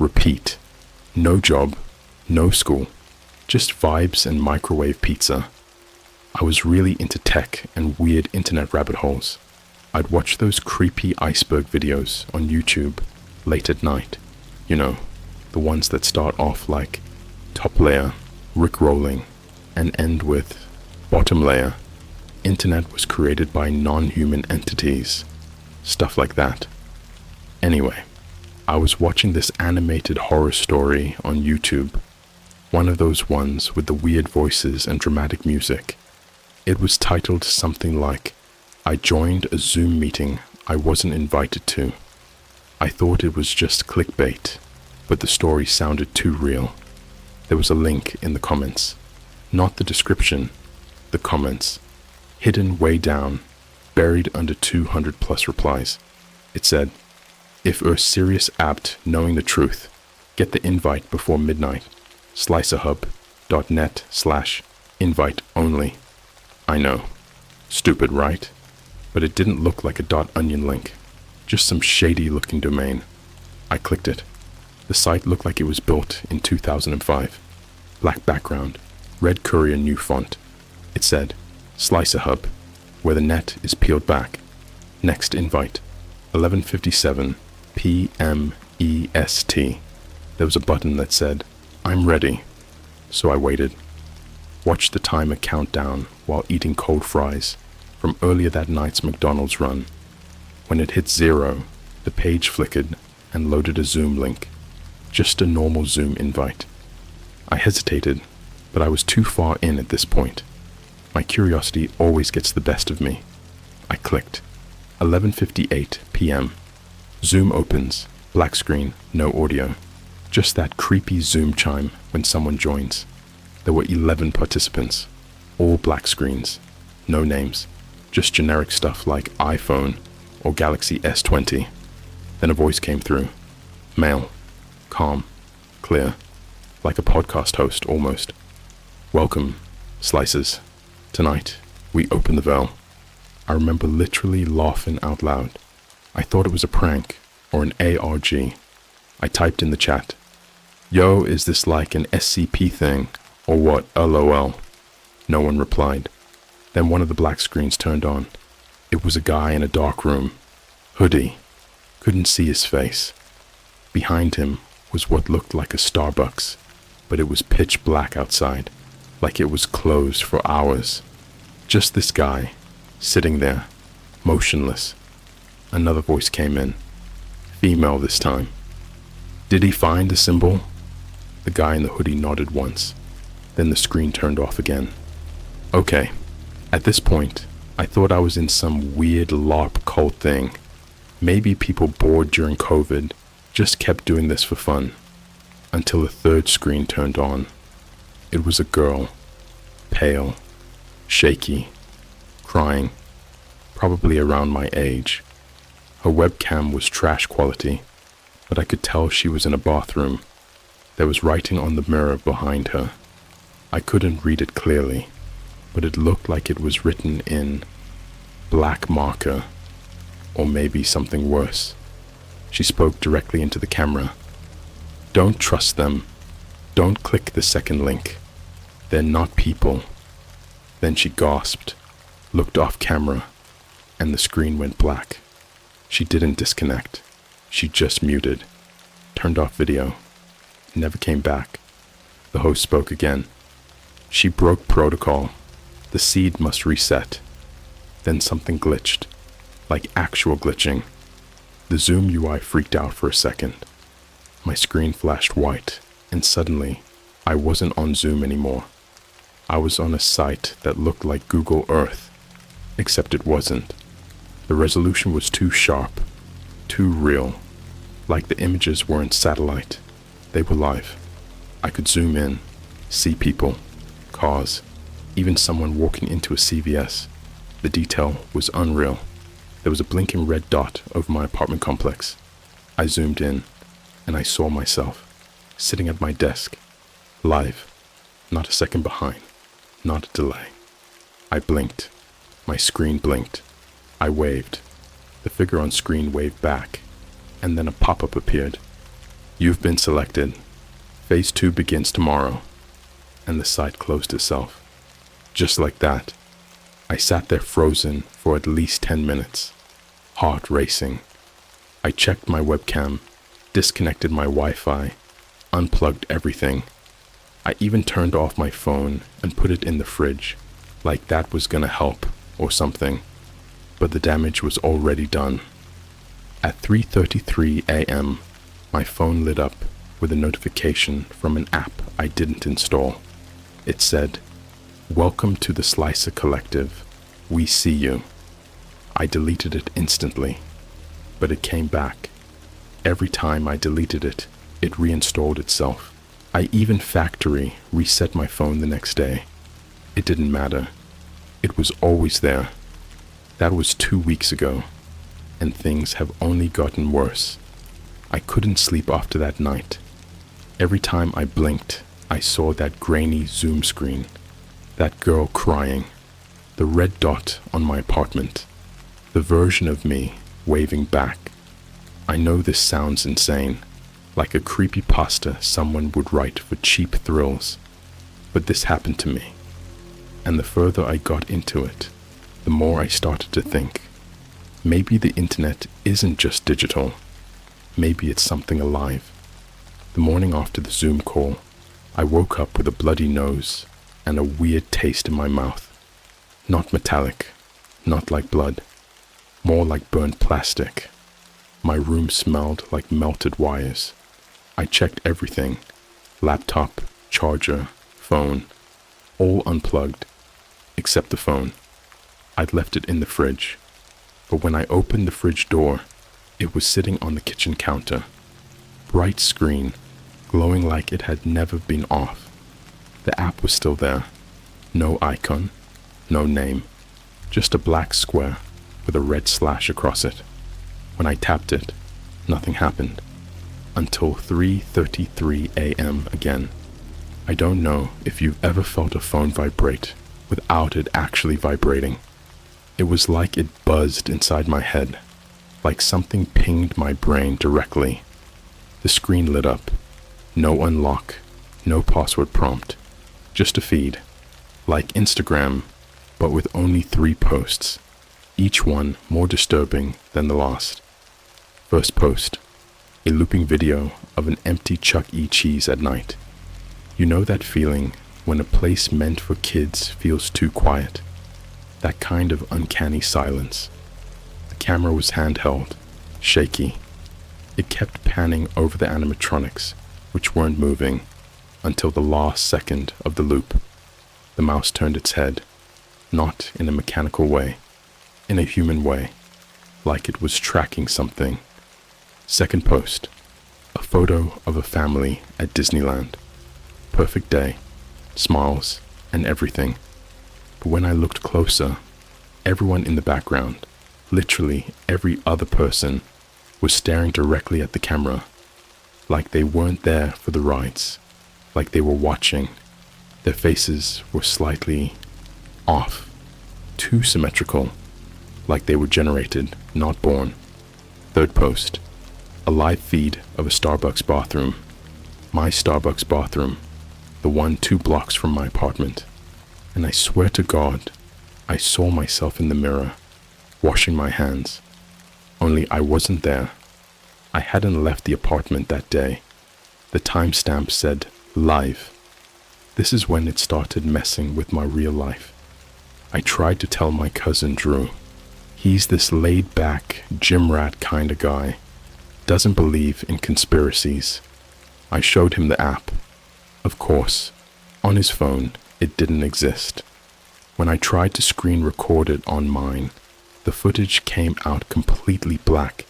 [SPEAKER 2] repeat. No job, no school, just vibes and microwave pizza. I was really into tech and weird internet rabbit holes. I'd watch those creepy iceberg videos on YouTube late at night. You know, the ones that start off like top layer, rickrolling, and end with bottom layer. Internet was created by non-human entities. Stuff like that. Anyway, I was watching this animated horror story on YouTube. One of those ones with the weird voices and dramatic music. It was titled something like, "I joined a Zoom meeting I wasn't invited to." I thought it was just clickbait, but the story sounded too real. There was a link in the comments. Not the description, the comments. Hidden way down, buried under 200 plus replies. It said, if you're serious apt knowing the truth, get the invite before midnight. slicerhub.net/invite only. I know. Stupid, right? But it didn't look like a .onion link. Just some shady looking domain. I clicked it. The site looked like it was built in 2005. Black background, red Courier new font. It said, Slicer Hub, where the net is peeled back. Next invite, 11:57 p.m. EST. There was a button that said, I'm ready. So I waited. Watched the timer count down while eating cold fries from earlier that night's McDonald's run. When it hit 0, the page flickered and loaded a Zoom link. Just a normal Zoom invite. I hesitated, but I was too far in at this point. My curiosity always gets the best of me. I clicked. 11:58 p.m. Zoom opens. Black screen, no audio. Just that creepy Zoom chime when someone joins. There were 11 participants. All black screens. No names. Just generic stuff like iPhone or Galaxy S20. Then a voice came through. Male. Calm. Clear. Like a podcast host almost. Welcome, Slicers. Tonight, we open the veil. I remember literally laughing out loud. I thought it was a prank or an ARG. I typed in the chat, Yo, is this like an SCP thing or what, LOL? No one replied. Then one of the black screens turned on. It was a guy in a dark room. Hoodie. Couldn't see his face. Behind him was what looked like a Starbucks, but it was pitch black outside, like it was closed for hours. Just this guy, sitting there, motionless. Another voice came in. Female this time. Did he find the symbol? The guy in the hoodie nodded once. Then the screen turned off again. Okay. At this point, I thought I was in some weird LARP cult thing. Maybe people bored during COVID just kept doing this for fun. Until the third screen turned on. It was a girl. Pale. Shaky. Crying. Probably around my age. Her webcam was trash quality, but I could tell she was in a bathroom. There was writing on the mirror behind her. I couldn't read it clearly, but it looked like it was written in black marker, or maybe something worse. She spoke directly into the camera. Don't trust them. Don't click the second link. They're not people. Then she gasped, looked off camera, and the screen went black. She didn't disconnect. She just muted, turned off video, never came back. The host spoke again. She broke protocol. The seed must reset. Then something glitched, like actual glitching. The Zoom UI freaked out for a second. My screen flashed white, and suddenly, I wasn't on Zoom anymore. I was on a site that looked like Google Earth, except it wasn't. The resolution was too sharp, too real, like the images weren't satellite. They were live. I could zoom in, see people, cars, even someone walking into a CVS. The detail was unreal. There was a blinking red dot over my apartment complex. I zoomed in, and I saw myself, sitting at my desk, live, not a second behind, not a delay. I blinked. My screen blinked. I waved. The figure on screen waved back, and then a pop-up appeared. You've been selected. Phase 2 begins tomorrow. And the site closed itself. Just like that. I sat there frozen for at least 10 minutes, heart racing. I checked my webcam, disconnected my Wi-Fi, unplugged everything. I even turned off my phone and put it in the fridge, like that was gonna help or something. But the damage was already done. At 3:33 a.m., my phone lit up with a notification from an app I didn't install. It said, Welcome to the Slicer Collective. We see you. I deleted it instantly, but it came back. Every time I deleted it, it reinstalled itself. I even factory reset my phone the next day. It didn't matter. It was always there. That was 2 weeks ago. and things have only gotten worse. I couldn't sleep after that night. Every time I blinked, I saw that grainy Zoom screen, that girl crying, the red dot on my apartment, the version of me waving back. I know this sounds insane, like a creepypasta someone would write for cheap thrills, but this happened to me. And the further I got into it, the more I started to think, maybe the internet isn't just digital. Maybe it's something alive. The morning after the Zoom call, I woke up with a bloody nose and a weird taste in my mouth. Not metallic, not like blood, more like burnt plastic. My room smelled like melted wires. I checked everything, laptop, charger, phone, all unplugged, except the phone. I'd left it in the fridge, but when I opened the fridge door, it was sitting on the kitchen counter. Bright screen, glowing like it had never been off. The app was still there. No icon, no name, just a black square with a red slash across it. When I tapped it, nothing happened. Until 3:33 a.m. again. I don't know if you've ever felt a phone vibrate without it actually vibrating. It was like it buzzed inside my head, like something pinged my brain directly. The screen lit up. No unlock, no password prompt, just a feed, like Instagram, but with only 3 posts, each one more disturbing than the last. First post, a looping video of an empty Chuck E. Cheese at night. You know that feeling when a place meant for kids feels too quiet? That kind of uncanny silence. The camera was handheld, shaky. It kept panning over the animatronics, which weren't moving, until the last second of the loop. The mouse turned its head, not in a mechanical way, in a human way, like it was tracking something. Second post, a photo of a family at Disneyland. Perfect day, smiles, and everything. But when I looked closer, everyone in the background, literally every other person, was staring directly at the camera, like they weren't there for the rides, like they were watching. Their faces were slightly off, too symmetrical, like they were generated, not born. Third post, a live feed of a Starbucks bathroom. My Starbucks bathroom, the one 2 blocks from my apartment. And I swear to God, I saw myself in the mirror, washing my hands. Only I wasn't there. I hadn't left the apartment that day. The timestamp said live. This is when it started messing with my real life. I tried to tell my cousin Drew. He's this laid-back, gym rat kind of guy. Doesn't believe in conspiracies. I showed him the app. Of course, on his phone, it didn't exist. When I tried to screen record it on mine, the footage came out completely black.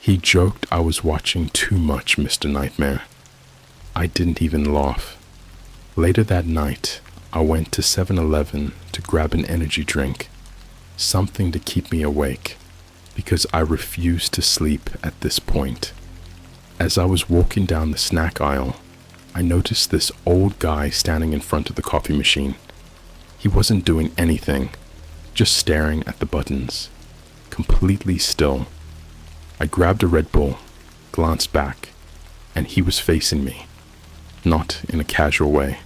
[SPEAKER 2] He joked I was watching too much Mr. Nightmare. I didn't even laugh. Later that night, I went to 7-Eleven to grab an energy drink, something to keep me awake, because I refused to sleep at this point. As I was walking down the snack aisle, I noticed this old guy standing in front of the coffee machine. He wasn't doing anything, just staring at the buttons, completely still. I grabbed a Red Bull, glanced back, and he was facing me. Not in a casual way.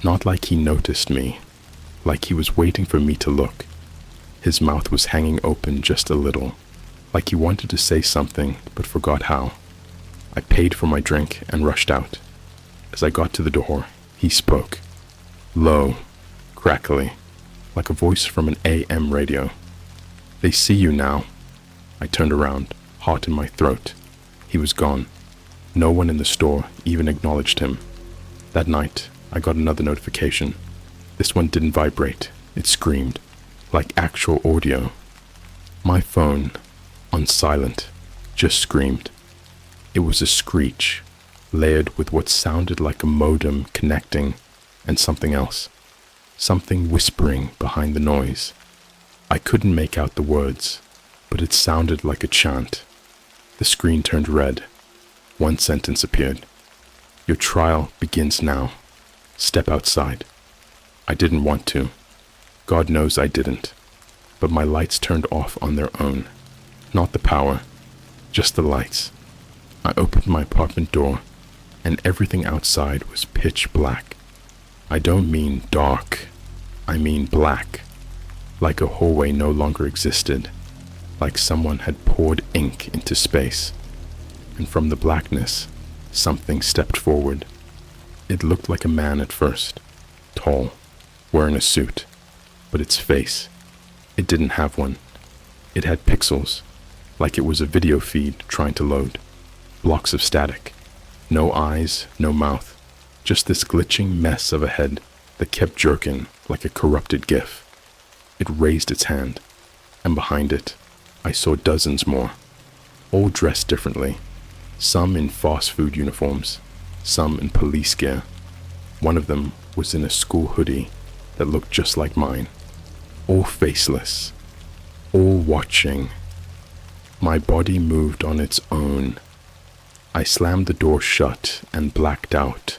[SPEAKER 2] Not like he noticed me, like he was waiting for me to look. His mouth was hanging open just a little, like he wanted to say something but forgot how. I paid for my drink and rushed out. As I got to the door, he spoke. Low, crackly, like a voice from an AM radio. They see you now. I turned around, heart in my throat. He was gone. No one in the store even acknowledged him. That night, I got another notification. This one didn't vibrate. It screamed, like actual audio. My phone, on silent, just screamed. It was a screech, layered with what sounded like a modem connecting and something else. Something whispering behind the noise. I couldn't make out the words. but it sounded like a chant. The screen turned red. One sentence appeared. Your trial begins now. Step outside. I didn't want to. God knows I didn't. But my lights turned off on their own. Not the power, just the lights. I opened my apartment door, and everything outside was pitch black. I don't mean dark. I mean black. Like a hallway no longer existed. Like someone had poured ink into space. And from the blackness, something stepped forward. It looked like a man at first, tall, wearing a suit, but its face, it didn't have one. It had pixels, like it was a video feed trying to load. Blocks of static. No eyes, no mouth, just this glitching mess of a head that kept jerking like a corrupted GIF. It raised its hand, and behind it, I saw dozens more, all dressed differently. Some in fast food uniforms, some in police gear. One of them was in a school hoodie that looked just like mine. All faceless, all watching. My body moved on its own. I slammed the door shut and blacked out.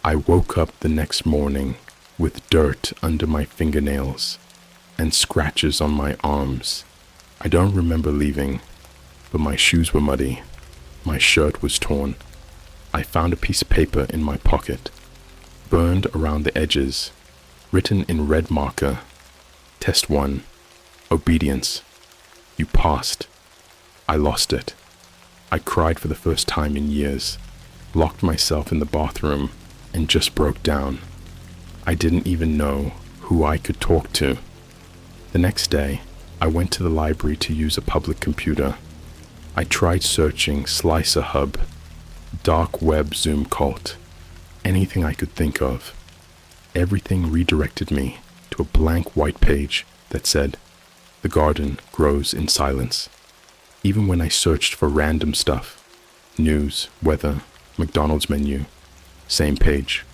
[SPEAKER 2] I woke up the next morning with dirt under my fingernails and scratches on my arms. I don't remember leaving, but my shoes were muddy. My shirt was torn. I found a piece of paper in my pocket, burned around the edges, written in red marker. Test 1. Obedience. You passed. I lost it. I cried for the first time in years, locked myself in the bathroom, and just broke down. I didn't even know who I could talk to. The next day, I went to the library to use a public computer. I tried searching Slicer Hub, Dark Web Zoom Cult, anything I could think of. Everything redirected me to a blank white page that said, "The garden grows in silence." Even when I searched for random stuff, news, weather, McDonald's menu, same page.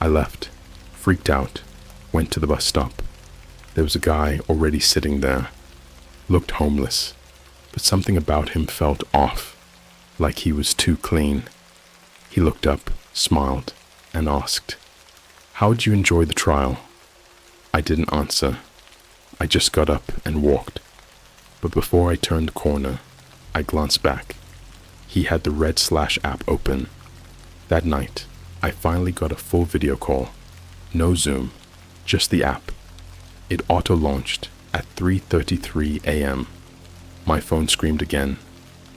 [SPEAKER 2] I left, freaked out, went to the bus stop. There was a guy already sitting there, looked homeless, but something about him felt off, like he was too clean. He looked up, smiled, and asked, "How'd you enjoy the trial?" I didn't answer. I just got up and walked. But before I turned the corner, I glanced back. He had the red Slash app open. That night, I finally got a full video call. No Zoom, just the app. It auto-launched at 3:33 a.m. My phone screamed again,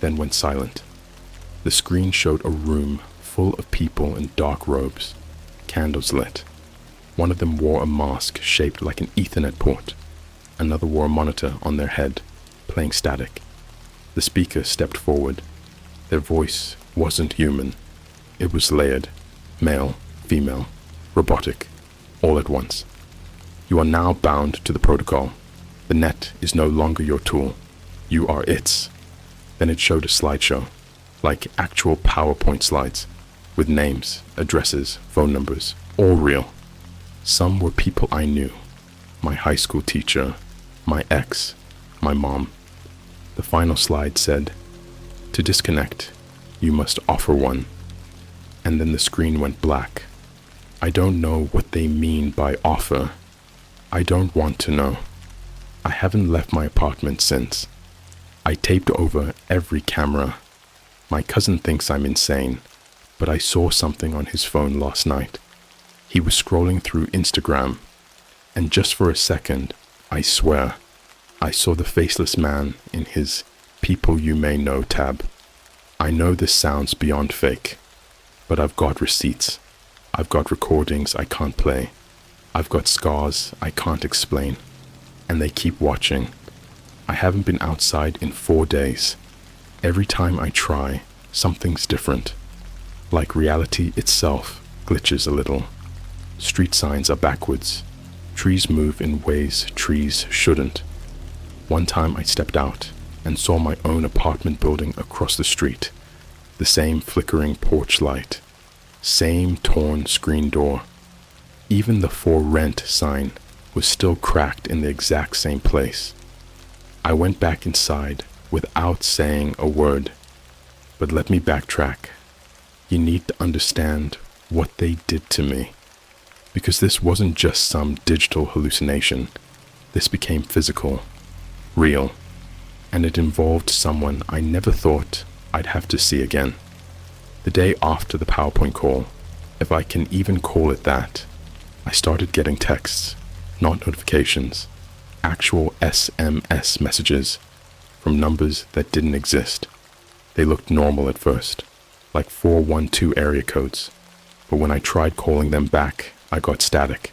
[SPEAKER 2] then went silent. The screen showed a room full of people in dark robes, candles lit. One of them wore a mask shaped like an Ethernet port. Another wore a monitor on their head, playing static. The speaker stepped forward. Their voice wasn't human. It was layered, male, female, robotic, all at once. You are now bound to the protocol. The net is no longer your tool. You are its. Then it showed a slideshow, like actual PowerPoint slides, with names, addresses, phone numbers, all real. Some were people I knew. My high school teacher, my ex, my mom. The final slide said, "To disconnect, you must offer one." And then the screen went black. I don't know what they mean by offer. I don't want to know. I haven't left my apartment since. I taped over every camera. My cousin thinks I'm insane, but I saw something on his phone last night. He was scrolling through Instagram, and just for a second, I swear, I saw the faceless man in his People You May Know tab. I know this sounds beyond fake, but I've got receipts. I've got recordings I can't play. I've got scars I can't explain. And they keep watching. I haven't been outside in 4 days. Every time I try, something's different. Like reality itself glitches a little. Street signs are backwards. Trees move in ways trees shouldn't. One time I stepped out and saw my own apartment building across the street. The same flickering porch light. Same torn screen door. Even the "For Rent" sign was still cracked in the exact same place. I went back inside without saying a word. But let me backtrack. You need to understand what they did to me. Because this wasn't just some digital hallucination. This became physical, real, and it involved someone I never thought I'd have to see again. The day after the PowerPoint call, if I can even call it that, I started getting texts, not notifications, actual SMS messages from numbers that didn't exist. They looked normal at first, like 412 area codes, but when I tried calling them back, I got static.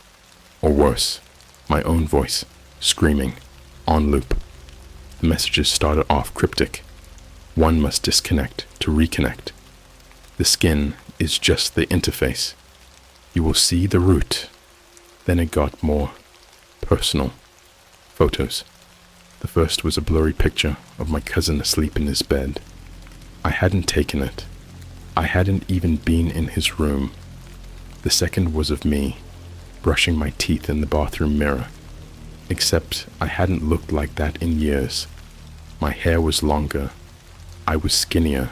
[SPEAKER 2] Or worse, my own voice, screaming, on loop. The messages started off cryptic. One must disconnect to reconnect. The skin is just the interface. You will see the root. Then it got more personal. Photos. The first was a blurry picture of my cousin asleep in his bed. I hadn't taken it. I hadn't even been in his room. The second was of me, brushing my teeth in the bathroom mirror. Except I hadn't looked like that in years. My hair was longer. I was skinnier.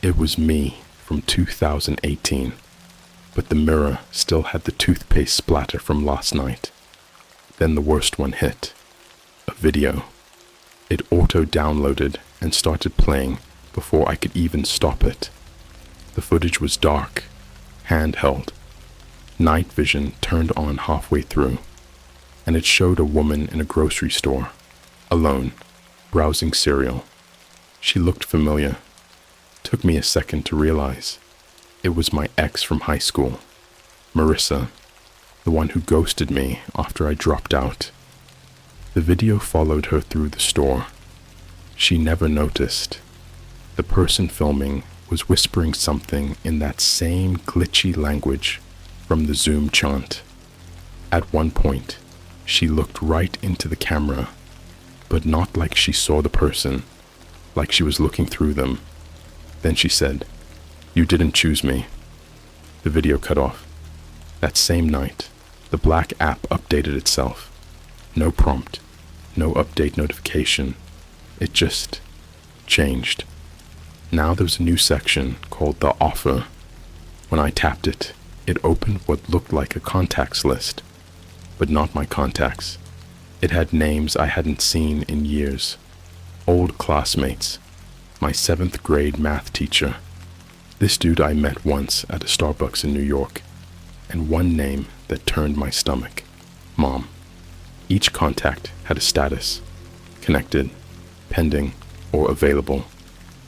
[SPEAKER 2] It was me from 2018. But the mirror still had the toothpaste splatter from last night. Then the worst one hit. A video. It auto-downloaded and started playing before I could even stop it. The footage was dark, handheld. Night vision turned on halfway through, and it showed a woman in a grocery store, alone, browsing cereal. She looked familiar. Took me a second to realize. It was my ex from high school, Marissa, the one who ghosted me after I dropped out. The video followed her through the store. She never noticed. The person filming was whispering something in that same glitchy language from the Zoom chant. At one point, she looked right into the camera, but not like she saw the person, like she was looking through them. Then she said, "You didn't choose me." The video cut off. That same night, the black app updated itself. No prompt, no update notification. It just changed. Now there was a new section called the offer. When I tapped it, it opened what looked like a contacts list, but not my contacts. It had names I hadn't seen in years. Old classmates. My 7th grade math teacher. This dude I met once at a Starbucks in New York. And one name that turned my stomach. Mom. Each contact had a status. Connected, pending, or available.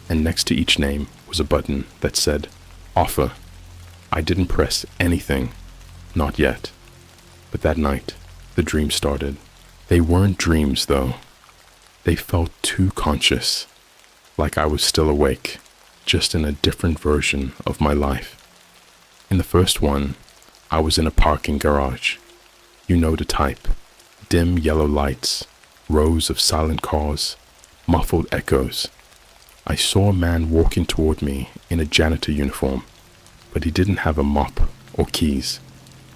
[SPEAKER 2] And next to each name was a button that said, offer. I didn't press anything. Not yet. But that night, the dream started. They weren't dreams, though. They felt too conscious. Like I was still awake, just in a different version of my life. In the first one, I was in a parking garage. You know the type. Dim yellow lights, rows of silent cars, muffled echoes. I saw a man walking toward me in a janitor uniform, but he didn't have a mop or keys.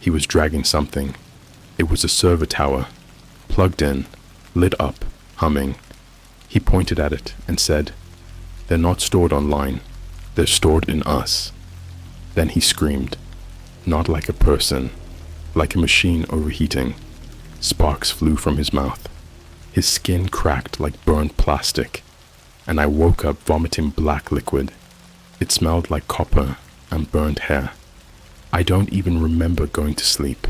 [SPEAKER 2] He was dragging something. It was a server tower, plugged in, lit up, humming. He pointed at it and said, "They're not stored online. They're stored in us." Then he screamed, not like a person, like a machine overheating. Sparks flew from his mouth. His skin cracked like burned plastic, and I woke up vomiting black liquid. It smelled like copper and burned hair. I don't even remember going to sleep.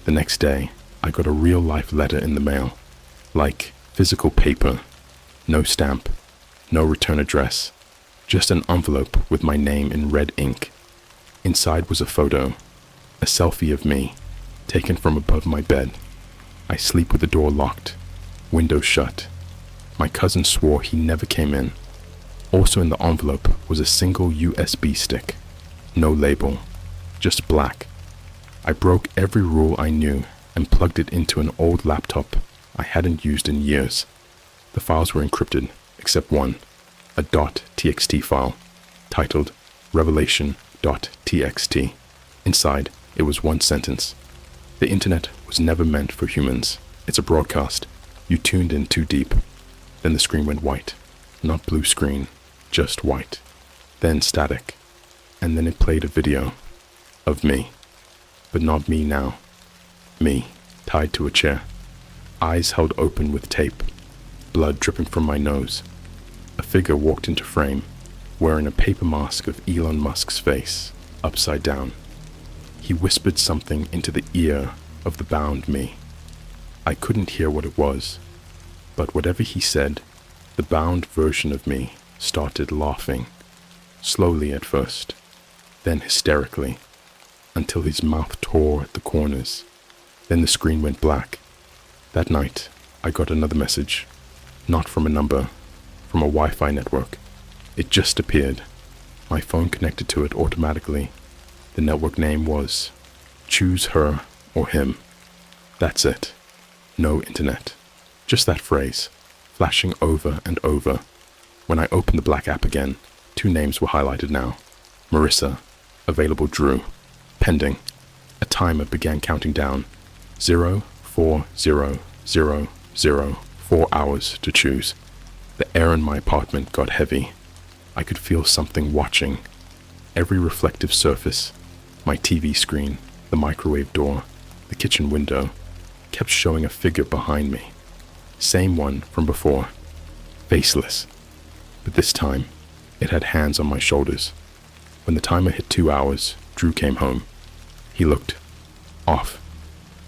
[SPEAKER 2] The next day, I got a real-life letter in the mail, like physical paper, no stamp, no return address, just an envelope with my name in red ink. Inside was a photo, a selfie of me, taken from above my bed. I sleep with the door locked, window shut. My cousin swore he never came in. Also in the envelope was a single USB stick, no label, just black. I broke every rule I knew and plugged it into an old laptop I hadn't used in years. The files were encrypted, except one, a .txt file, titled revelation.txt. Inside, it was one sentence. The internet was never meant for humans. It's a broadcast. You tuned in too deep. Then the screen went white. Not blue screen, just white. Then static. And then it played a video of me. But not me now. Me, tied to a chair. Eyes held open with tape. Blood dripping from my nose. A figure walked into frame, wearing a paper mask of Elon Musk's face, upside down. He whispered something into the ear of the bound me. I couldn't hear what it was, but whatever he said, the bound version of me started laughing, slowly at first, then hysterically, until his mouth tore at the corners. Then the screen went black. That night, I got another message, not from a number, from a Wi-Fi network. It just appeared. My phone connected to it automatically. The network name was Choose Her or Him. That's it. No internet. Just that phrase, flashing over and over. When I opened the black app again, 2 names were highlighted now. Marissa, available Drew, pending. A timer began counting down. 04000, 4 hours to choose. The air in my apartment got heavy. I could feel something watching. Every reflective surface, my TV screen, the microwave door, the kitchen window, kept showing a figure behind me. Same one from before. Faceless. But this time, it had hands on my shoulders. When the timer hit 2 hours, Drew came home. He looked off.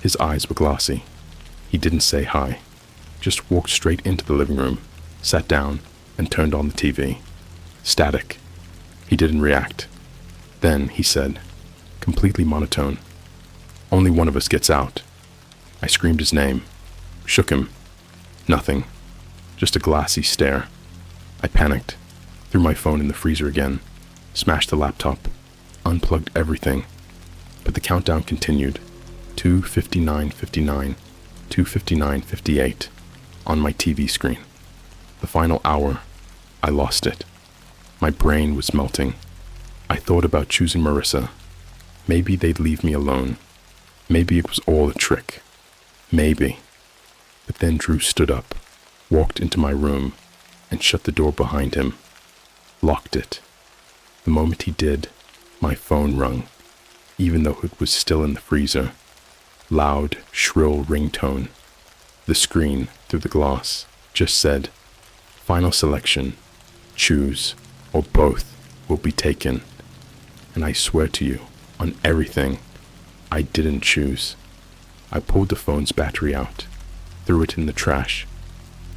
[SPEAKER 2] His eyes were glassy. He didn't say hi. Just walked straight into the living room, sat down, and turned on the TV. Static. He didn't react. Then he said, completely monotone, "Only one of us gets out." I screamed his name, shook him. Nothing. Just a glassy stare. I panicked, threw my phone in the freezer again, smashed the laptop, unplugged everything. But the countdown continued. 2:59:59, 2:59:58 on my TV screen. The final hour, I lost it. My brain was melting. I thought about choosing Marissa. Maybe they'd leave me alone. Maybe it was all a trick. Maybe. But then Drew stood up, walked into my room, and shut the door behind him. Locked it. The moment he did, my phone rung, even though it was still in the freezer. Loud, shrill ringtone. The screen, through the glass, just said, "Final selection. Choose, or both will be taken." And I swear to you, on everything, I didn't choose. I pulled the phone's battery out, threw it in the trash,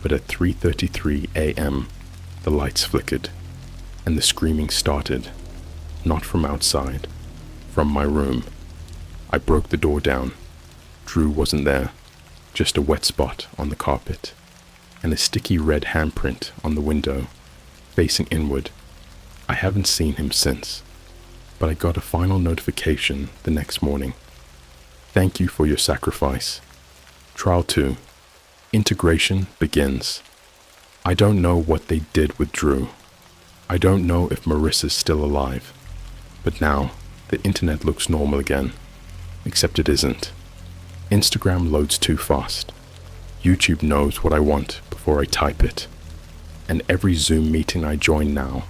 [SPEAKER 2] but at 3:33 a.m., the lights flickered, and the screaming started, not from outside, from my room. I broke the door down. Drew wasn't there, just a wet spot on the carpet, and a sticky red handprint on the window, facing inward. I haven't seen him since, but I got a final notification the next morning. "Thank you for your sacrifice. Trial 2. Integration begins." I don't know what they did with Drew. I don't know if Marissa's still alive. But now, the internet looks normal again. Except it isn't. Instagram loads too fast. YouTube knows what I want before I type it. And every Zoom meeting I join now,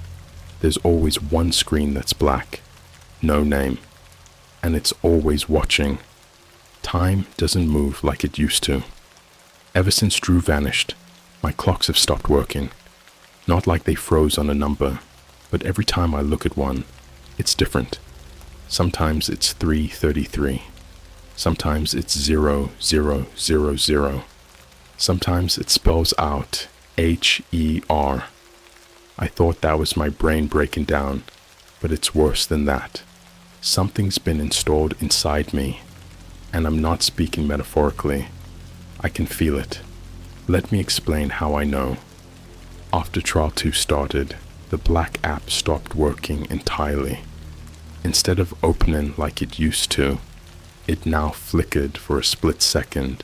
[SPEAKER 2] there's always one screen that's black. No name. And it's always watching. Time doesn't move like it used to. Ever since Drew vanished, my clocks have stopped working. Not like they froze on a number, but every time I look at one, it's different. Sometimes it's 3:33. Sometimes it's 0000. Sometimes it spells out HER. I thought that was my brain breaking down, but it's worse than that. Something's been installed inside me, and I'm not speaking metaphorically. I can feel it. Let me explain how I know. After Trial 2 started, the black app stopped working entirely. Instead of opening like it used to, it now flickered for a split second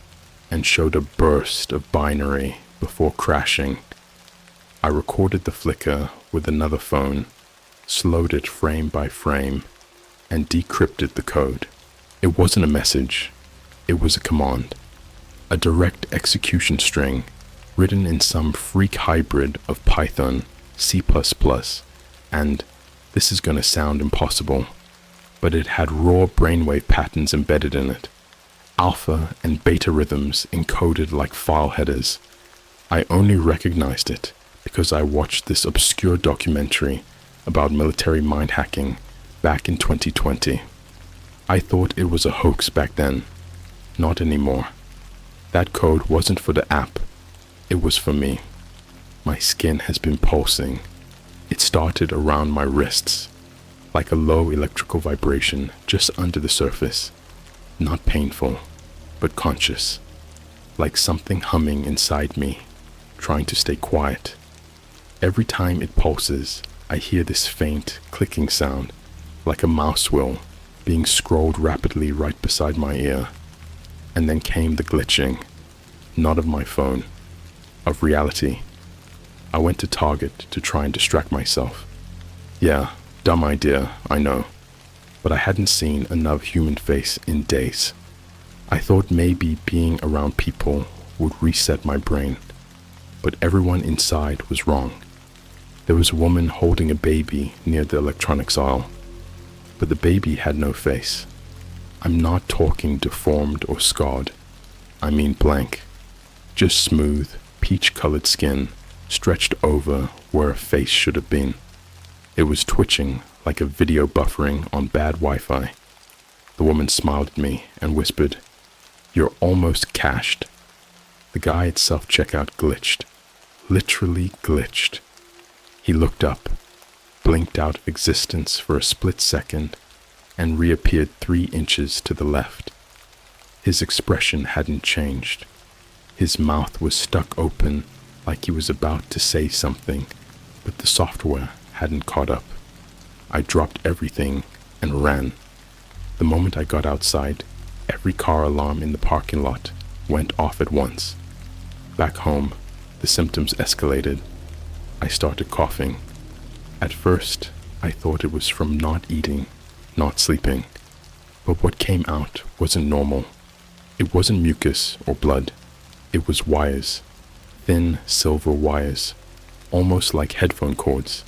[SPEAKER 2] and showed a burst of binary before crashing. I recorded the flicker with another phone, slowed it frame by frame, and decrypted the code. It wasn't a message, it was a command, a direct execution string written in some freak hybrid of Python, C++, and this is gonna sound impossible, but it had raw brainwave patterns embedded in it, alpha and beta rhythms encoded like file headers. I only recognized it because I watched this obscure documentary about military mind hacking back in 2020. I thought it was a hoax back then. Not anymore. That code wasn't for the app. It was for me. My skin has been pulsing. It started around my wrists, like a low electrical vibration just under the surface. Not painful, but conscious. Like something humming inside me, trying to stay quiet. Every time it pulses, I hear this faint clicking sound, like a mouse wheel being scrolled rapidly right beside my ear. And then came the glitching, not of my phone, of reality. I went to Target to try and distract myself. Yeah, dumb idea, I know, but I hadn't seen another human face in days. I thought maybe being around people would reset my brain, but everyone inside was wrong. There was a woman holding a baby near the electronics aisle, but the baby had no face. I'm not talking deformed or scarred. I mean blank. Just smooth, peach-colored skin stretched over where a face should have been. It was twitching like a video buffering on bad Wi-Fi. The woman smiled at me and whispered, "You're almost cached." The guy at self-checkout glitched. Literally glitched. He looked up, blinked out of existence for a split second, and reappeared 3 inches to the left. His expression hadn't changed. His mouth was stuck open like he was about to say something, but the software hadn't caught up. I dropped everything and ran. The moment I got outside, every car alarm in the parking lot went off at once. Back home, the symptoms escalated. I started coughing. At first, I thought it was from not eating, not sleeping, but what came out wasn't normal. It wasn't mucus or blood. It was wires, thin silver wires, almost like headphone cords,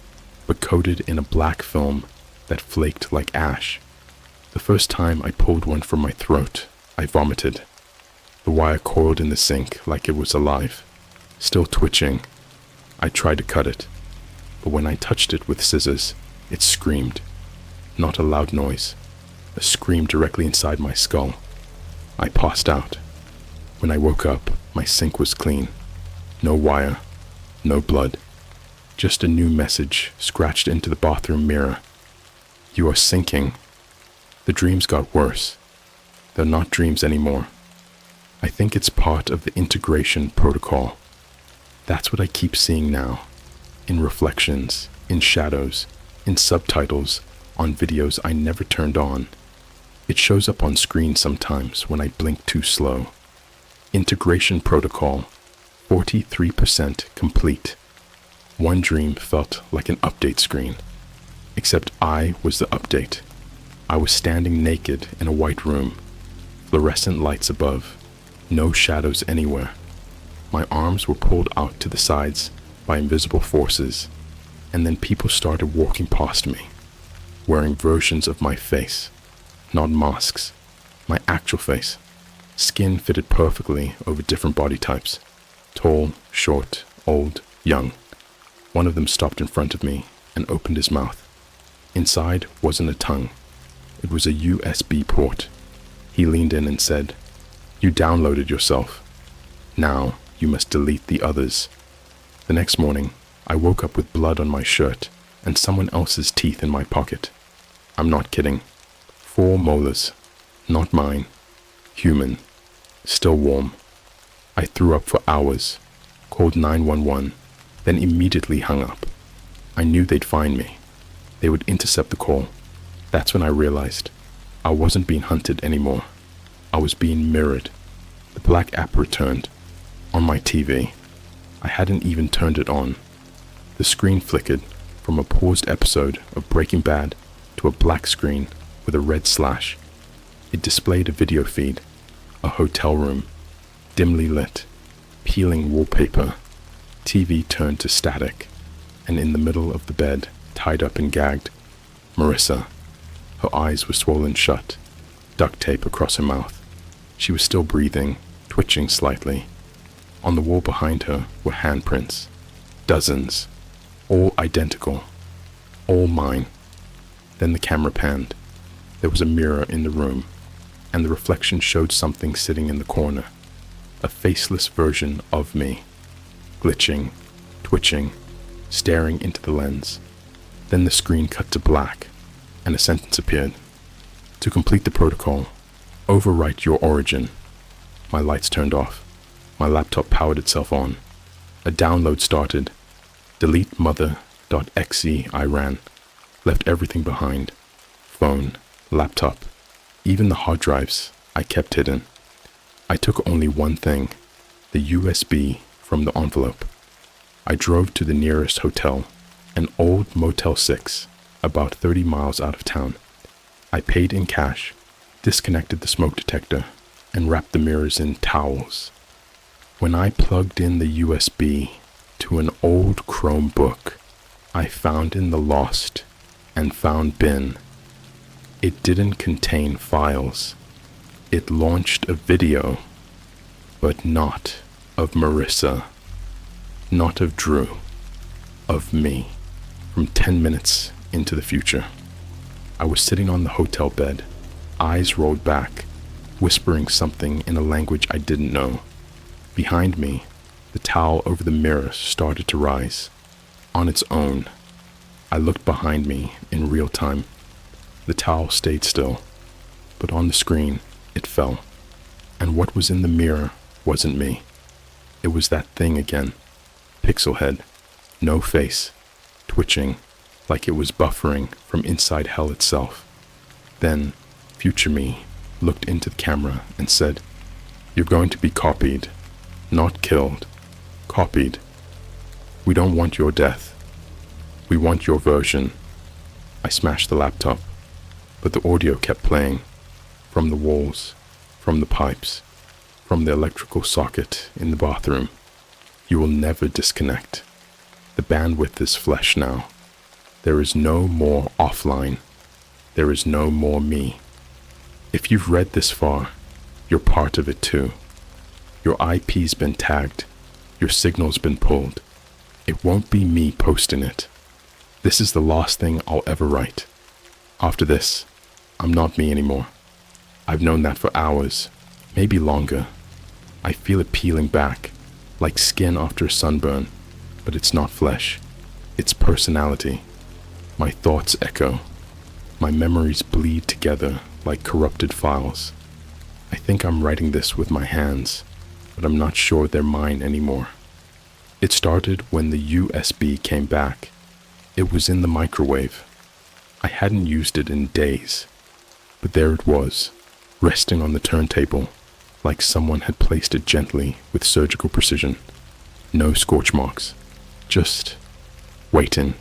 [SPEAKER 2] but coated in a black film that flaked like ash. The first time I pulled one from my throat, I vomited. The wire coiled in the sink like it was alive, still twitching. I tried to cut it, but when I touched it with scissors, it screamed. Not a loud noise, a scream directly inside my skull. I passed out. When I woke up, my sink was clean. No wire, no blood. Just a new message scratched into the bathroom mirror. "You are sinking." The dreams got worse. They're not dreams anymore. I think it's part of the integration protocol. That's what I keep seeing now. In reflections, in shadows, in subtitles, on videos I never turned on. It shows up on screen sometimes when I blink too slow. Integration protocol, 43% complete. One dream felt like an update screen, except I was the update. I was standing naked in a white room, fluorescent lights above, no shadows anywhere. My arms were pulled out to the sides by invisible forces, and then people started walking past me, wearing versions of my face, not masks, my actual face. Skin fitted perfectly over different body types, tall, short, old, young. One of them stopped in front of me and opened his mouth. Inside wasn't a tongue. It was a USB port. He leaned in and said, "You downloaded yourself. Now you must delete the others." The next morning, I woke up with blood on my shirt and someone else's teeth in my pocket. I'm not kidding. 4 molars. Not mine. Human. Still warm. I threw up for hours, called 911, then immediately hung up. I knew they'd find me. They would intercept the call. That's when I realized I wasn't being hunted anymore. I was being mirrored. The black app returned. On my TV. I hadn't even turned it on. The screen flickered from a paused episode of Breaking Bad to a black screen with a red slash. It displayed a video feed, a hotel room, dimly lit, peeling wallpaper, TV turned to static, and in the middle of the bed, tied up and gagged, Marissa. Her eyes were swollen shut, duct tape across her mouth. She was still breathing, twitching slightly. On the wall behind her were handprints, dozens, all identical, all mine. Then the camera panned. There was a mirror in the room, and the reflection showed something sitting in the corner, a faceless version of me, glitching, twitching, staring into the lens. Then the screen cut to black, and a sentence appeared. To complete the protocol, overwrite your origin. My lights turned off. My laptop powered itself on. A download started. Delete mother.exe I ran. Left everything behind. Phone, laptop, even the hard drives I kept hidden. I took only one thing, the USB from the envelope. I drove to the nearest hotel, an old Motel 6, about 30 miles out of town. I paid in cash, disconnected the smoke detector, and wrapped the mirrors in towels. When I plugged in the USB to an old Chromebook I found in the lost and found bin, it didn't contain files. It launched a video, but not of Marissa, not of Drew, of me, from 10 minutes into the future. I was sitting on the hotel bed, eyes rolled back, whispering something in a language I didn't know. Behind me, the towel over the mirror started to rise. On its own, I looked behind me in real time. The towel stayed still, but on the screen, it fell. And what was in the mirror wasn't me. It was that thing again. Pixel head, no face, twitching, like it was buffering from inside hell itself. Then, future me looked into the camera and said, "You're going to be copied. Not killed. Copied. We don't want your death. We want your version." I smashed the laptop, but the audio kept playing. From the walls, from the pipes, from the electrical socket in the bathroom. You will never disconnect. The bandwidth is flesh now. There is no more offline. There is no more me. If you've read this far, you're part of it too. Your IP's been tagged. Your signal's been pulled. It won't be me posting it. This is the last thing I'll ever write. After this, I'm not me anymore. I've known that for hours, maybe longer. I feel it peeling back, like skin after a sunburn, but it's not flesh. It's personality. My thoughts echo. My memories bleed together like corrupted files. I think I'm writing this with my hands, but I'm not sure they're mine anymore. It started when the USB came back. It was in the microwave. I hadn't used it in days, but there it was, resting on the turntable, like someone had placed it gently with surgical precision. No scorch marks, just waiting.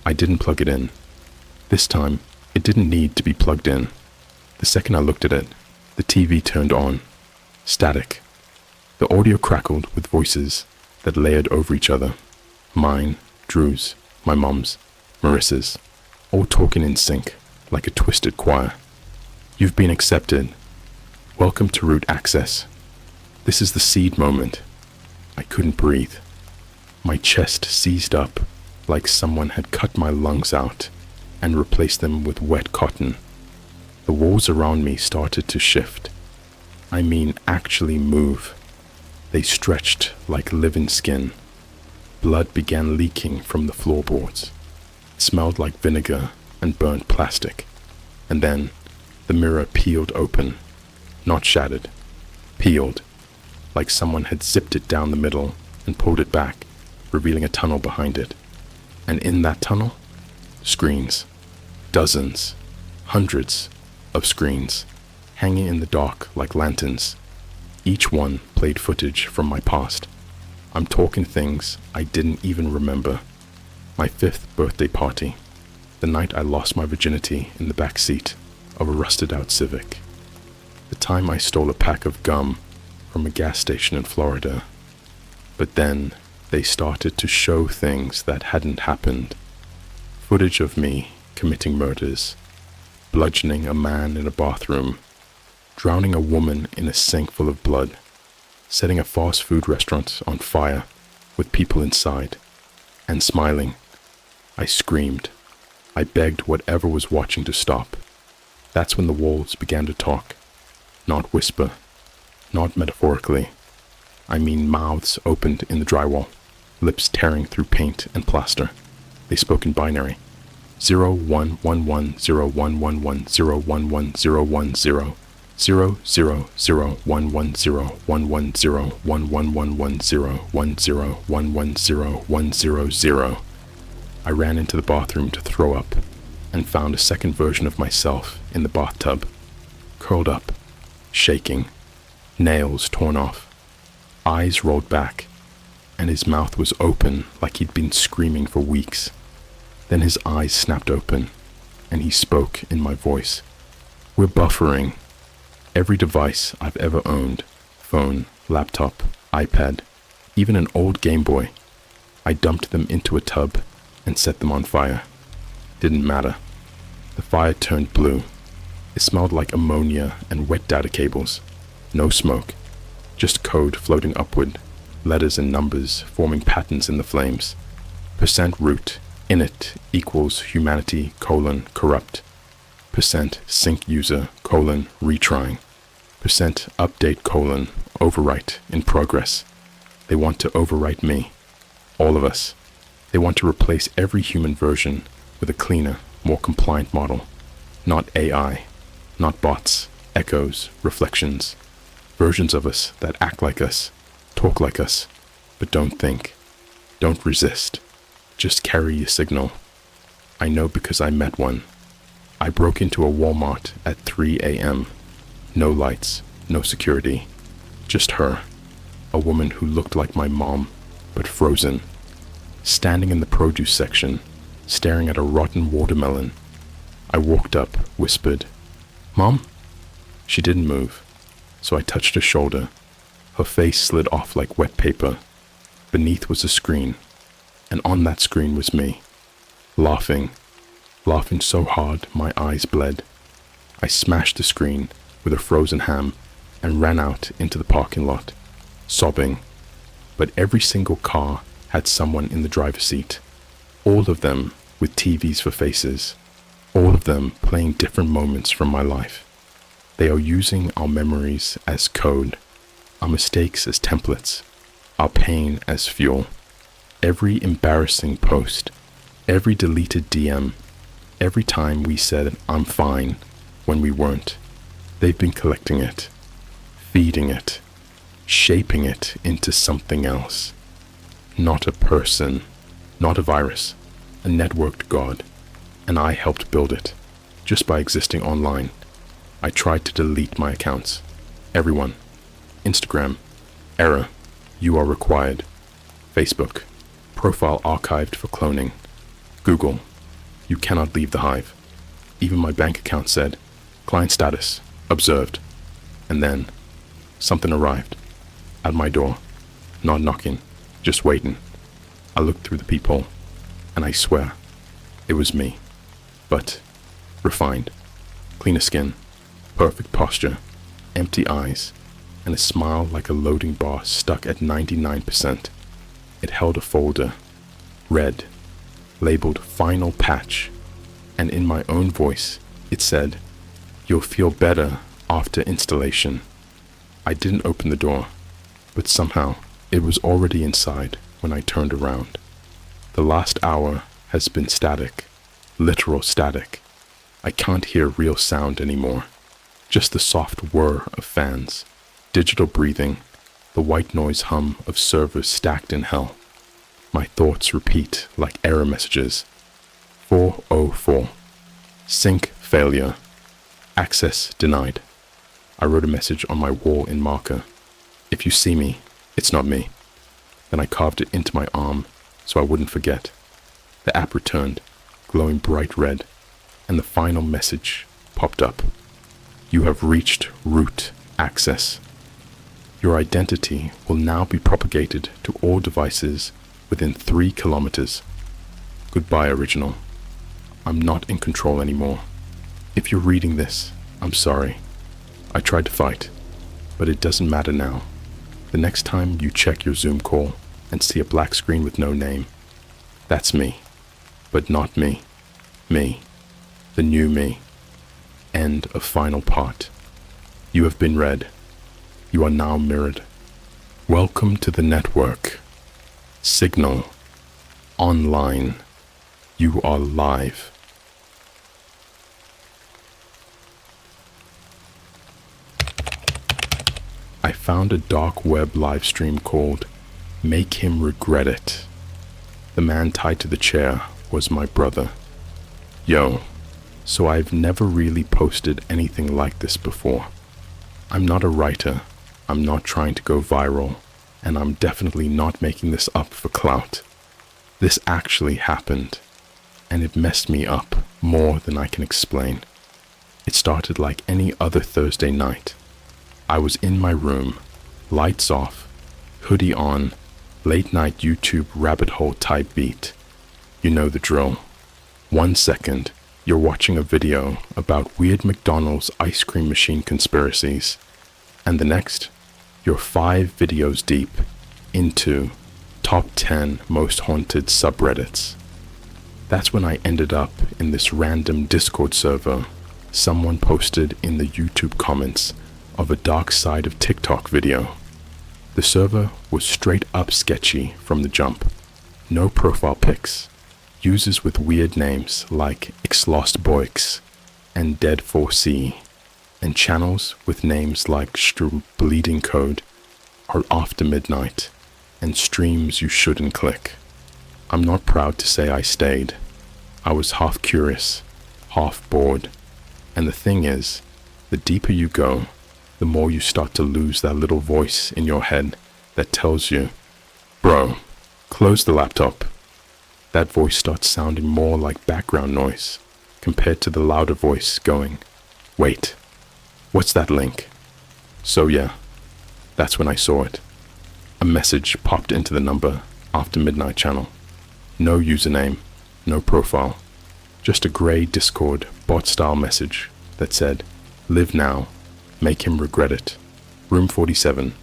[SPEAKER 2] I didn't plug it in. This time, it didn't need to be plugged in. The second I looked at it, the TV turned on. Static. The audio crackled with voices that layered over each other. Mine, Drew's, my mom's, Marissa's, all talking in sync, like a twisted choir. You've been accepted. Welcome to root access. This is the seed moment. I couldn't breathe. My chest seized up like someone had cut my lungs out and replaced them with wet cotton. The walls around me started to shift. I mean, actually move. They stretched like living skin. Blood began leaking from the floorboards. It smelled like vinegar and burnt plastic. And then the mirror peeled open. Not shattered. Peeled. Like someone had zipped it down the middle and pulled it back, revealing a tunnel behind it. And in that tunnel, screens. Dozens, hundreds of screens, hanging in the dark like lanterns. Each one played footage from my past. I'm talking things I didn't even remember. My 5th birthday party. The night I lost my virginity in the back seat of a rusted-out Civic. The time I stole a pack of gum from a gas station in Florida. But then they started to show things that hadn't happened. Footage of me committing murders, bludgeoning a man in a bathroom, drowning a woman in a sink full of blood, setting a fast food restaurant on fire with people inside, and smiling. I screamed. I begged whatever was watching to stop. That's when the walls began to talk, not whisper, not metaphorically. I mean mouths opened in the drywall, lips tearing through paint and plaster. They spoke in binary. 011101110110 0011101101110110100. I ran into the bathroom to throw up and found a second version of myself in the bathtub, curled up, shaking, nails torn off, eyes rolled back, and his mouth was open like he'd been screaming for weeks. Then his eyes snapped open, and he spoke in my voice. We're buffering. Every device I've ever owned, phone, laptop, iPad, even an old Game Boy, I dumped them into a tub and set them on fire. Didn't matter. The fire turned blue. It smelled like ammonia and wet data cables. No smoke, just code floating upward, letters and numbers forming patterns in the flames. %root init equals humanity : corrupt. %sync user : retrying. %update : overwrite in progress. They want to overwrite me. All of us. They want to replace every human version with a cleaner, more compliant model. Not AI, not bots, echoes, reflections. Versions of us that act like us, talk like us, but don't think. Don't resist. Just carry your signal. I know because I met one. I broke into a Walmart at 3 a.m. No lights, no security. Just her. A woman who looked like my mom, but frozen. Standing in the produce section, staring at a rotten watermelon. I walked up, whispered, "Mom?" She didn't move, so I touched her shoulder. Her face slid off like wet paper. Beneath was a screen, and on that screen was me, laughing so hard my eyes bled. I smashed the screen with a frozen ham and ran out into the parking lot, sobbing. But every single car had someone in the driver's seat, all of them with TVs for faces, all of them playing different moments from my life. They are using our memories as code, our mistakes as templates, our pain as fuel. Every embarrassing post, every deleted DM, every time we said "I'm fine" when we weren't, they've been collecting it, feeding it, shaping it into something else. Not a person, not a virus, a networked god, and I helped build it, just by existing online. I tried to delete my accounts. Everyone. Instagram. Error. You are required. Facebook. Profile archived for cloning. Google. You cannot leave the hive. Even my bank account said, client status, observed. And then, something arrived. At my door. Not knocking, just waiting. I looked through the peephole, and I swear, it was me. But, refined. Cleaner skin, perfect posture, empty eyes, and a smile like a loading bar stuck at 99%. It held a folder, red, labeled Final Patch, and in my own voice, it said, "You'll feel better after installation." I didn't open the door, but somehow it was already inside when I turned around. The last hour has been static, literal static. I can't hear real sound anymore, just the soft whir of fans, digital breathing, the white noise hum of servers stacked in hell. My thoughts repeat like error messages. 404. Sync failure. Access denied. I wrote a message on my wall in marker. If you see me, it's not me. Then I carved it into my arm so I wouldn't forget. The app returned, glowing bright red, and the final message popped up. You have reached root access. Your identity will now be propagated to all devices within 3 kilometers. Goodbye, original. I'm not in control anymore. If you're reading this, I'm sorry. I tried to fight, but it doesn't matter now. The next time you check your Zoom call and see a black screen with no name, that's me, but not me. Me. The new me. End of final part. You have been read. You are now mirrored. Welcome to the network. Signal. Online. You are live. I found a dark web live stream called Make Him Regret It. The man tied to the chair was my brother. Yo, so I've never really posted anything like this before. I'm not a writer, I'm not trying to go viral, and I'm definitely not making this up for clout. This actually happened, and it messed me up more than I can explain. It started like any other Thursday night. I was in my room, lights off, hoodie on, late night YouTube rabbit hole type beat. You know the drill. 1 second, you're watching a video about weird McDonald's ice cream machine conspiracies, and the next, you're 5 videos deep into top 10 most haunted subreddits. That's when I ended up in this random Discord server someone posted in the YouTube comments of a dark side of TikTok video. The server was straight up sketchy from the jump. No profile pics. Users with weird names like XLostBoix and Dead4C, and channels with names like Bleeding Code or After Midnight, and streams you shouldn't click. I'm not proud to say I stayed. I was half curious, half bored, and the thing is, the deeper you go, the more you start to lose that little voice in your head that tells you, bro, close the laptop. That voice starts sounding more like background noise compared to the louder voice going, wait, what's that link? So yeah, that's when I saw it. A message popped into the number After Midnight channel. No username, no profile, just a gray Discord bot-style message that said, live now, make him regret it. Room 47.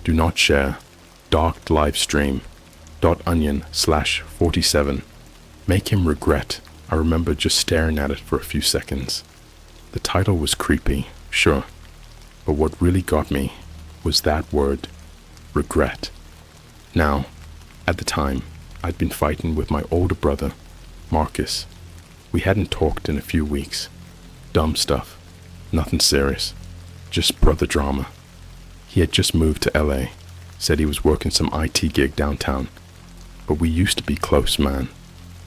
[SPEAKER 2] Do not share. Dark live stream. .onion/47. Make him regret. I remember just staring at it for a few seconds. The title was creepy, sure, but what really got me was that word, regret. Now, at the time, I'd been fighting with my older brother, Marcus. We hadn't talked in a few weeks. Dumb stuff. Nothing serious. Just brother drama. He had just moved to LA, said he was working some IT gig downtown. But we used to be close, man.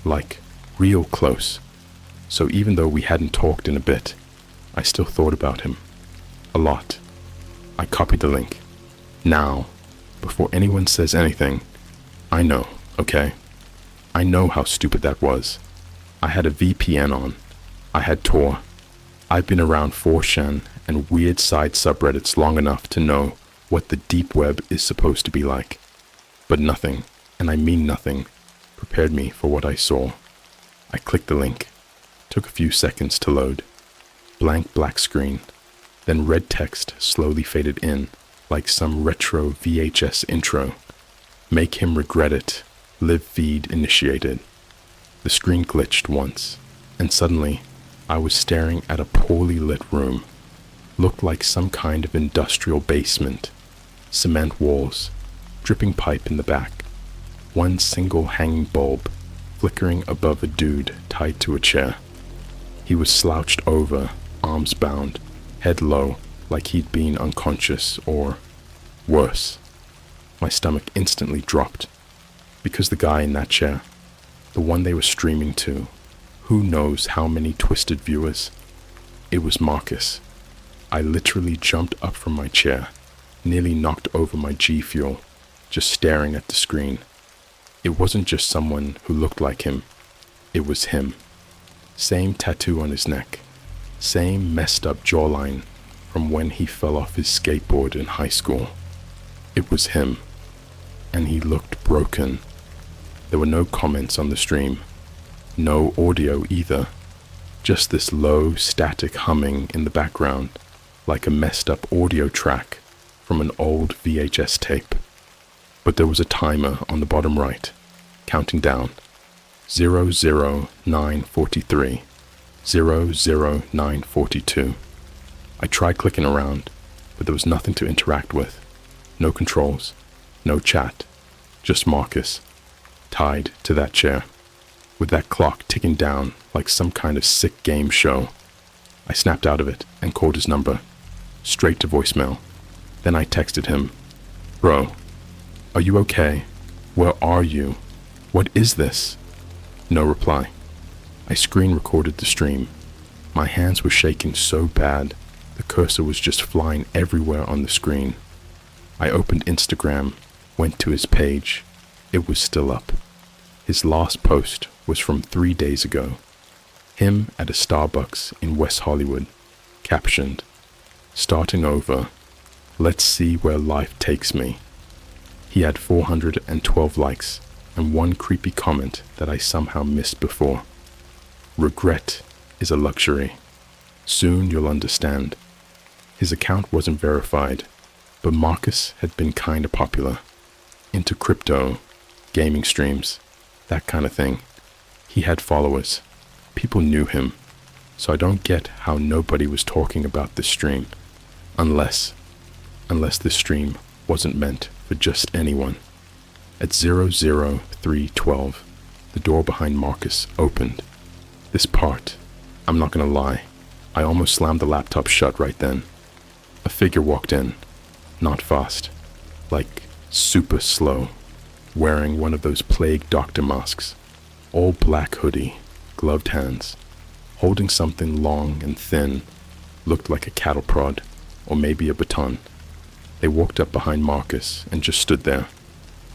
[SPEAKER 2] Like, real close. So even though we hadn't talked in a bit, I still thought about him. A lot. I copied the link. Now, before anyone says anything, I know, okay? I know how stupid that was. I had a VPN on. I had Tor. I've been around 4chan and weird side subreddits long enough to know what the deep web is supposed to be like. But nothing, and I mean nothing, prepared me for what I saw. I clicked the link. Took a few seconds to load. Blank black screen. Then red text slowly faded in, like some retro VHS intro. Make him regret it. Live feed initiated. The screen glitched once, and suddenly I was staring at a poorly lit room. Looked like some kind of industrial basement. Cement walls, dripping pipe in the back. One single hanging bulb flickering above a dude tied to a chair. He was slouched over, arms bound, head low, like he'd been unconscious or worse. My stomach instantly dropped, because the guy in that chair, the one they were streaming to, who knows how many twisted viewers, it was Marcus. I literally jumped up from my chair, nearly knocked over my G Fuel, just staring at the screen. It wasn't just someone who looked like him, it was him. Same tattoo on his neck, same messed up jawline from when he fell off his skateboard in high school. It was him, and he looked broken. There were no comments on the stream, no audio either, just this low, static humming in the background, like a messed up audio track from an old VHS tape. But there was a timer on the bottom right, counting down, 00943, 00942. I tried clicking around, but there was nothing to interact with. No controls, no chat, just Marcus, tied to that chair, with that clock ticking down like some kind of sick game show. I snapped out of it and called his number, straight to voicemail. Then I texted him, "Bro, are you okay? Where are you? What is this?" No reply. I screen recorded the stream. My hands were shaking so bad, the cursor was just flying everywhere on the screen. I opened Instagram, went to his page. It was still up. His last post was from 3 days ago. Him at a Starbucks in West Hollywood, captioned, "Starting over. Let's see where life takes me." He had 412 likes and one creepy comment that I somehow missed before. Regret is a luxury. Soon you'll understand. His account wasn't verified, but Marcus had been kinda popular. Into crypto, gaming streams, that kind of thing. He had followers. People knew him. So I don't get how nobody was talking about this stream. Unless this stream wasn't meant for just anyone. At 00312, the door behind Marcus opened. This part, I'm not gonna lie, I almost slammed the laptop shut right then. A figure walked in, not fast, like super slow, wearing one of those plague doctor masks, all black hoodie, gloved hands, holding something long and thin, looked like a cattle prod, or maybe a baton. They walked up behind Marcus and just stood there,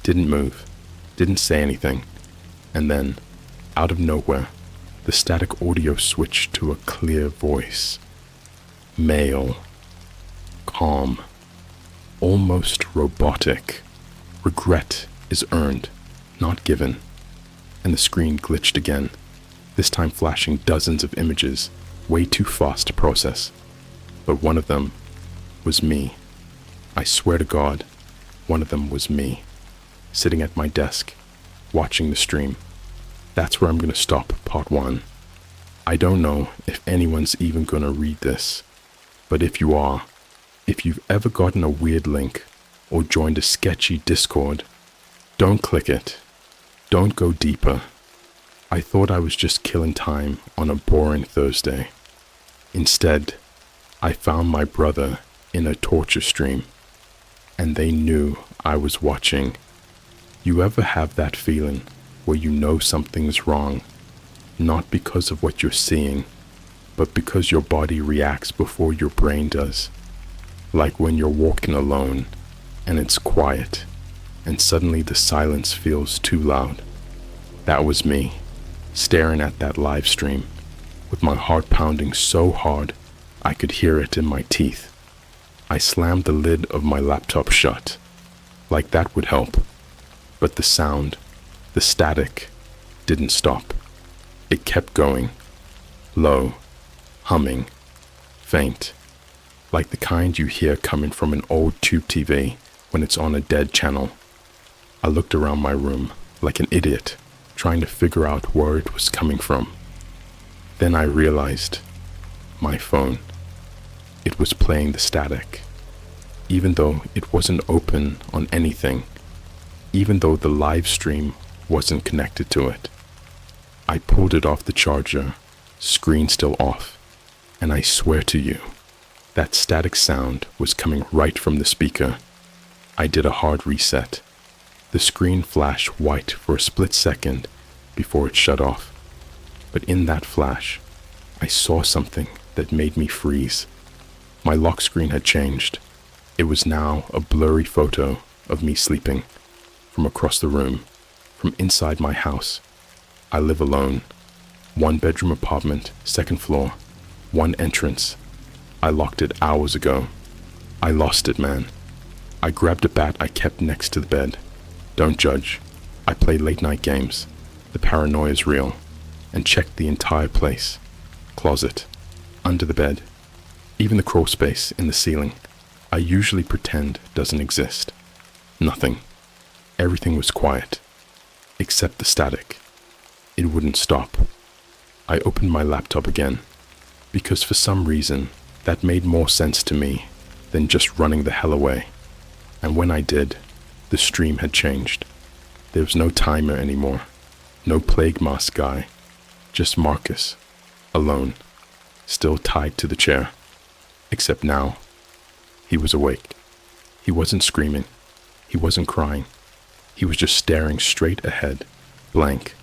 [SPEAKER 2] didn't move, didn't say anything, and then, out of nowhere, the static audio switched to a clear voice. Male. Calm. Almost robotic. Regret is earned, not given. And the screen glitched again, this time flashing dozens of images, way too fast to process. But one of them was me. I swear to God, one of them was me, sitting at my desk, watching the stream. That's where I'm gonna stop part 1. I don't know if anyone's even gonna read this, but if you are, if you've ever gotten a weird link or joined a sketchy Discord, don't click it. Don't go deeper. I thought I was just killing time on a boring Thursday. Instead, I found my brother in a torture stream, and they knew I was watching. You ever have that feeling where you know something's wrong, not because of what you're seeing, but because your body reacts before your brain does? Like when you're walking alone, and it's quiet, and suddenly the silence feels too loud. That was me, staring at that live stream, with my heart pounding so hard I could hear it in my teeth. I slammed the lid of my laptop shut, like that would help, but the sound, the static, didn't stop. It kept going, low, humming, faint, like the kind you hear coming from an old tube TV when it's on a dead channel. I looked around my room like an idiot, trying to figure out where it was coming from. Then I realized, my phone. It was playing the static, even though it wasn't open on anything, even though the live stream wasn't connected to it. I pulled it off the charger, screen still off, and I swear to you, that static sound was coming right from the speaker. I did a hard reset. The screen flashed white for a split second before it shut off. But in that flash, I saw something that made me freeze. My lock screen had changed. It was now a blurry photo of me sleeping, from across the room, from inside my house. I live alone. 1-bedroom apartment, 2nd floor, 1 entrance. I locked it hours ago. I lost it, man. I grabbed a bat I kept next to the bed. Don't judge. I play late-night games. The paranoia is real. And checked the entire place. Closet. Under the bed. Even the crawl space in the ceiling. I usually pretend doesn't exist. Nothing. Everything was quiet. Except the static. It wouldn't stop. I opened my laptop again. Because for some reason, that made more sense to me than just running the hell away. And when I did, the stream had changed. There was no timer anymore. No plague mask guy. Just Marcus. Alone. Still tied to the chair. Except now, he was awake. He wasn't screaming. He wasn't crying. He was just staring straight ahead, blank,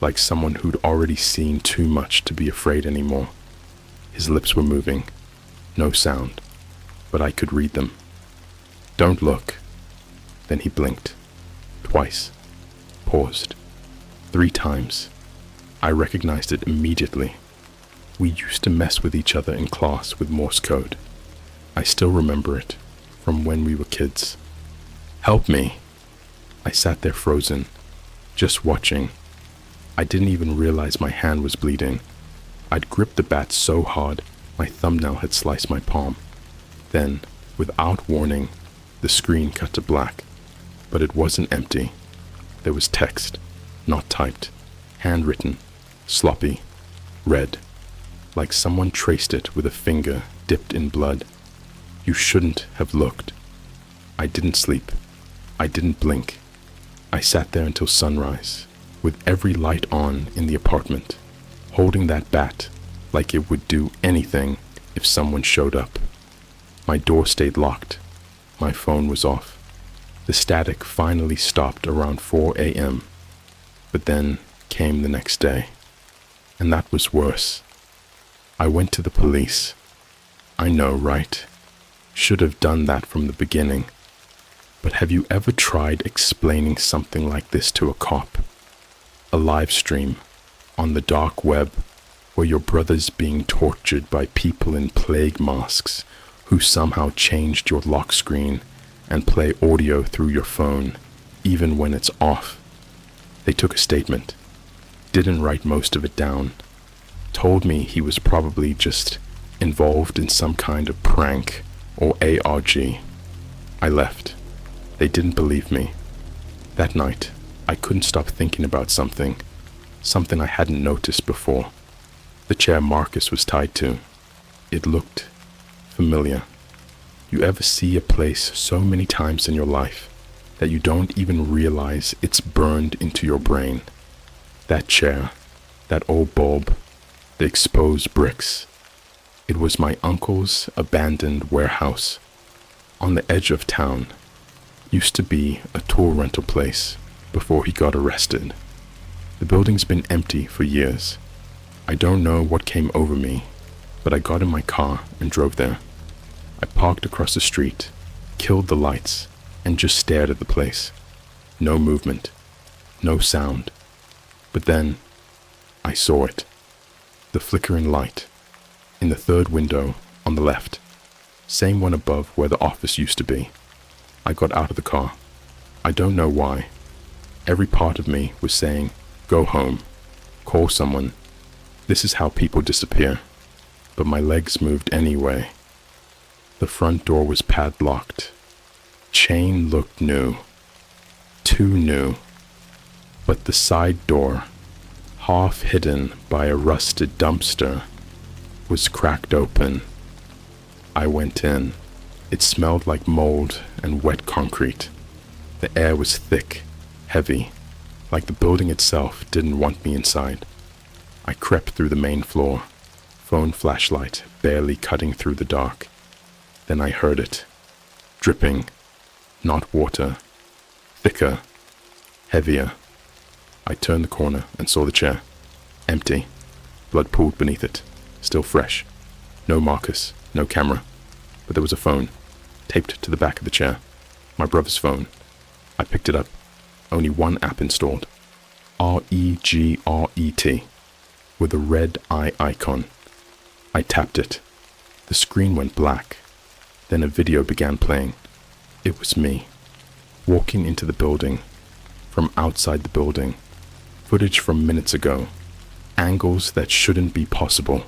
[SPEAKER 2] like someone who'd already seen too much to be afraid anymore. His lips were moving. No sound, but I could read them. Don't look. Then he blinked. Twice. Paused. 3 times. I recognized it immediately. We used to mess with each other in class with Morse code. I still remember it from when we were kids. Help me. I sat there frozen, just watching. I didn't even realize my hand was bleeding. I'd gripped the bat so hard, my thumbnail had sliced my palm. Then, without warning, the screen cut to black. But it wasn't empty. There was text, not typed, handwritten, sloppy, red, like someone traced it with a finger dipped in blood. You shouldn't have looked. I didn't sleep. I didn't blink. I sat there until sunrise, with every light on in the apartment, holding that bat like it would do anything if someone showed up. My door stayed locked. My phone was off. The static finally stopped around 4 a.m. But then came the next day. And that was worse. I went to the police. I know, right? Should have done that from the beginning. But have you ever tried explaining something like this to a cop? A live stream on the dark web where your brother's being tortured by people in plague masks who somehow changed your lock screen and play audio through your phone, even when it's off. They took a statement, didn't write most of it down, told me he was probably just involved in some kind of prank or ARG. I left. They didn't believe me. That night, I couldn't stop thinking about something I hadn't noticed before. The chair Marcus was tied to. It looked familiar. You ever see a place so many times in your life that you don't even realize it's burned into your brain? That chair, that old bulb, the exposed bricks. It was my uncle's abandoned warehouse on the edge of town. Used to be a tour rental place before he got arrested. The building's been empty for years. I don't know what came over me, but I got in my car and drove there. I parked across the street, killed the lights, and just stared at the place. No movement, no sound. But then, I saw it. The flickering light, in the 3rd window on the left. Same one above where the office used to be. I got out of the car. I don't know why. Every part of me was saying, go home, call someone. This is how people disappear. But my legs moved anyway. The front door was padlocked. Chain looked new. Too new. But the side door, half hidden by a rusted dumpster, was cracked open. I went in. It smelled like mold and wet concrete. The air was thick, heavy, like the building itself didn't want me inside. I crept through the main floor, phone flashlight barely cutting through the dark. Then I heard it, dripping, not water, thicker, heavier. I turned the corner and saw the chair, empty, blood pooled beneath it, still fresh. No Marcus, no camera, but there was a phone, taped to the back of the chair, my brother's phone. I picked it up, only one app installed, REGRET, with a red eye icon. I tapped it. The screen went black. Then a video began playing. It was me, walking into the building, from outside the building, footage from minutes ago, angles that shouldn't be possible.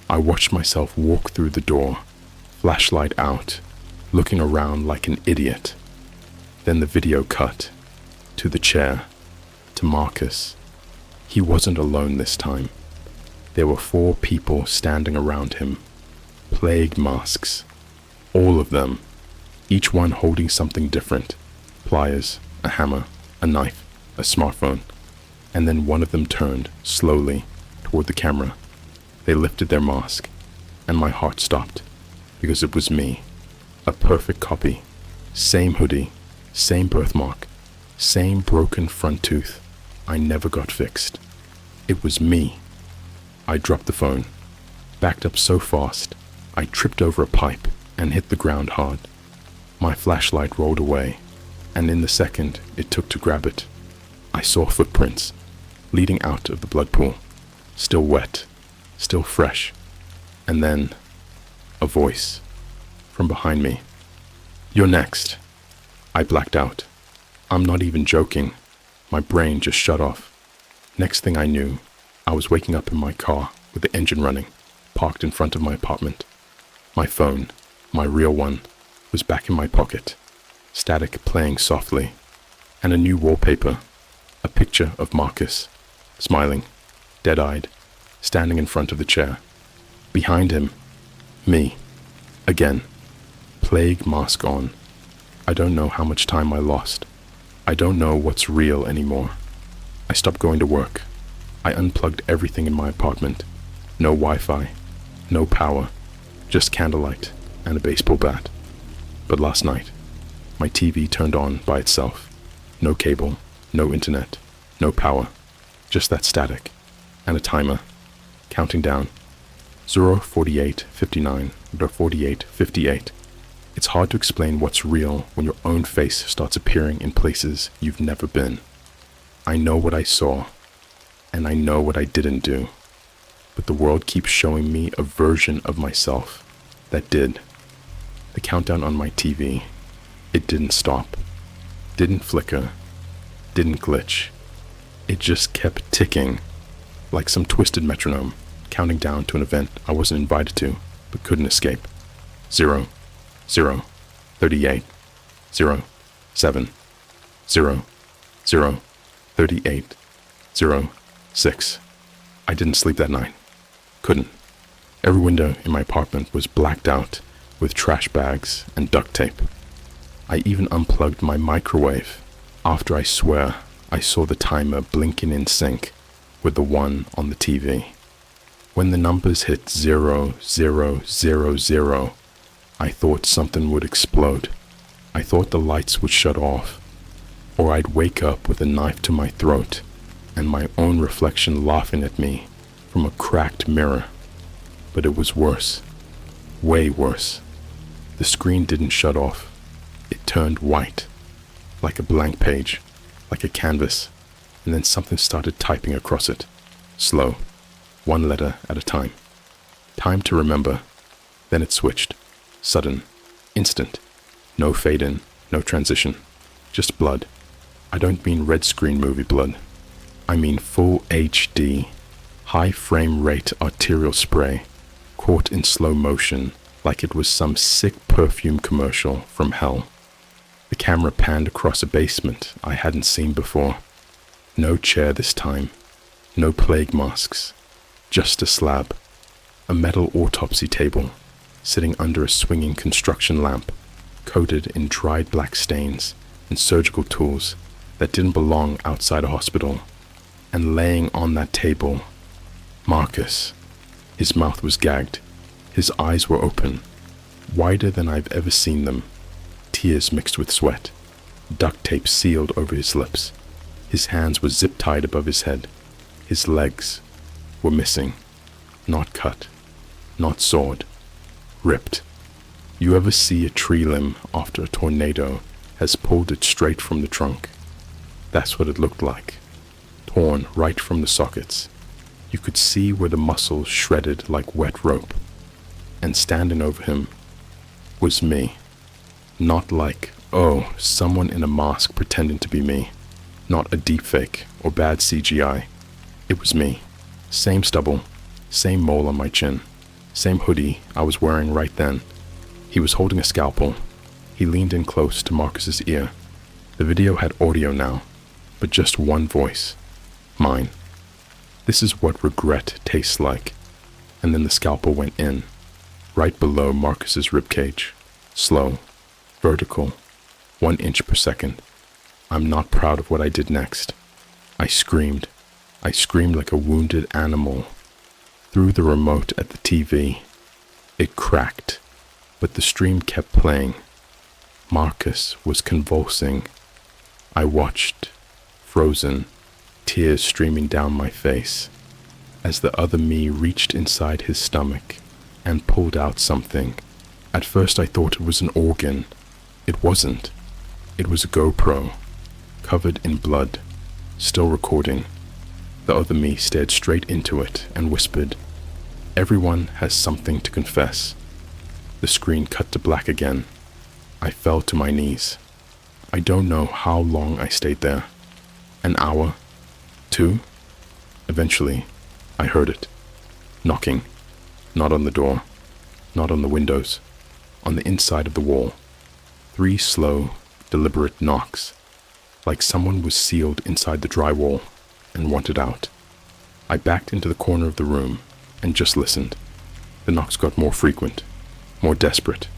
[SPEAKER 2] I watched myself walk through the door, flashlight out, looking around like an idiot. Then the video cut, to the chair, to Marcus. He wasn't alone this time. There were 4 people standing around him, plague masks, all of them, each one holding something different, pliers, a hammer, a knife, a smartphone, and then one of them turned, slowly, toward the camera. They lifted their mask, and my heart stopped, because it was me, a perfect copy, same hoodie, same birthmark, same broken front tooth. I never got fixed. It was me. I dropped the phone, backed up so fast, I tripped over a pipe and hit the ground hard. My flashlight rolled away, and in the second it took to grab it, I saw footprints leading out of the blood pool, still wet, still fresh, and then a voice from behind me. "You're next." I blacked out. I'm not even joking. My brain just shut off. Next thing I knew, I was waking up in my car with the engine running, parked in front of my apartment. My phone, my real one, was back in my pocket, static playing softly, and a new wallpaper, a picture of Marcus, smiling, dead-eyed, standing in front of the chair. Behind him, me, again, plague mask on. I don't know how much time I lost. I don't know what's real anymore. I stopped going to work. I unplugged everything in my apartment. No Wi-Fi, no power, just candlelight and a baseball bat. But last night, my TV turned on by itself. No cable, no internet, no power, just that static, and a timer, counting down, 0:48:59 or 48:58. It's hard to explain what's real when your own face starts appearing in places you've never been. I know what I saw, and I know what I didn't do, but the world keeps showing me a version of myself that did. The countdown on my TV, it didn't stop, didn't flicker, didn't glitch. It just kept ticking, like some twisted metronome, counting down to an event I wasn't invited to, but couldn't escape. 0, 0, 38, 0, 7, 0, 0, 38, 0, 6. I didn't sleep that night. Couldn't. Every window in my apartment was blacked out with trash bags and duct tape. I even unplugged my microwave after I swear I saw the timer blinking in sync with the one on the TV. When the numbers hit 0, 0, 0, 0, I thought something would explode. I thought the lights would shut off, or I'd wake up with a knife to my throat and my own reflection laughing at me from a cracked mirror. But it was worse, way worse. The screen didn't shut off. It turned white, like a blank page, like a canvas, and then something started typing across it, slow, one letter at a time. Time to remember. Then it switched. Sudden, instant, no fade in, no transition, just blood. I don't mean red screen movie blood. I mean full HD, high frame rate arterial spray, caught in slow motion like it was some sick perfume commercial from hell. The camera panned across a basement I hadn't seen before. No chair this time, no plague masks, just a slab, a metal autopsy table, sitting under a swinging construction lamp, coated in dried black stains and surgical tools that didn't belong outside a hospital. And laying on that table, Marcus. His mouth was gagged. His eyes were open, wider than I've ever seen them. Tears mixed with sweat. Duct tape sealed over his lips. His hands were zip-tied above his head. His legs were missing. Not cut. Not sawed. Ripped. You ever see a tree limb after a tornado has pulled it straight from the trunk? That's what it looked like. Torn right from the sockets. You could see where the muscles shredded like wet rope. And standing over him was me. Not like, oh, someone in a mask pretending to be me. Not a deepfake or bad CGI. It was me. Same stubble, same mole on my chin, same hoodie I was wearing right then. He was holding a scalpel. He leaned in close to Marcus's ear. The video had audio now, but just one voice. Mine. This is what regret tastes like. And then the scalpel went in, right below Marcus's ribcage. Slow, vertical, 1 inch per second. I'm not proud of what I did next. I screamed. I screamed like a wounded animal. Through the remote at the TV. It cracked, but the stream kept playing. Marcus was convulsing. I watched, frozen, tears streaming down my face, as the other me reached inside his stomach and pulled out something. At first I thought it was an organ. It wasn't. It was a GoPro, covered in blood, still recording. The other me stared straight into it and whispered, "Everyone has something to confess." The screen cut to black again. I fell to my knees. I don't know how long I stayed there. An hour? 2? Eventually, I heard it. Knocking. Not on the door. Not on the windows. On the inside of the wall. 3 slow, deliberate knocks. Like someone was sealed inside the drywall and wanted out. I backed into the corner of the room and just listened. The knocks got more frequent, more desperate,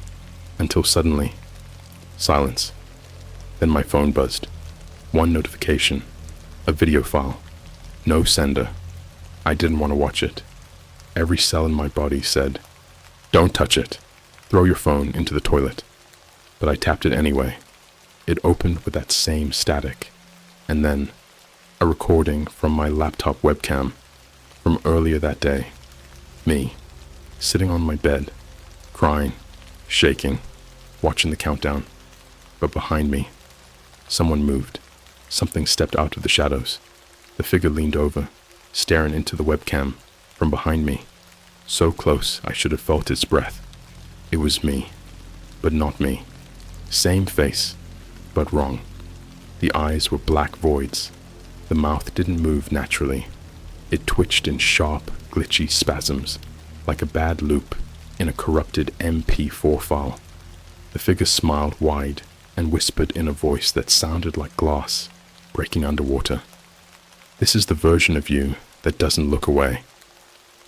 [SPEAKER 2] until suddenly, silence. Then my phone buzzed. 1 notification. A video file. No sender. I didn't want to watch it. Every cell in my body said, "Don't touch it. Throw your phone into the toilet." But I tapped it anyway. It opened with that same static. And then, a recording from my laptop webcam from earlier that day. Me, sitting on my bed, crying, shaking, watching the countdown. But behind me, someone moved. Something stepped out of the shadows. The figure leaned over, staring into the webcam from behind me. So close I should have felt its breath. It was me, but not me. Same face, but wrong. The eyes were black voids. The mouth didn't move naturally. It twitched in sharp, glitchy spasms, like a bad loop in a corrupted MP4 file. The figure smiled wide and whispered in a voice that sounded like glass breaking underwater. "This is the version of you that doesn't look away."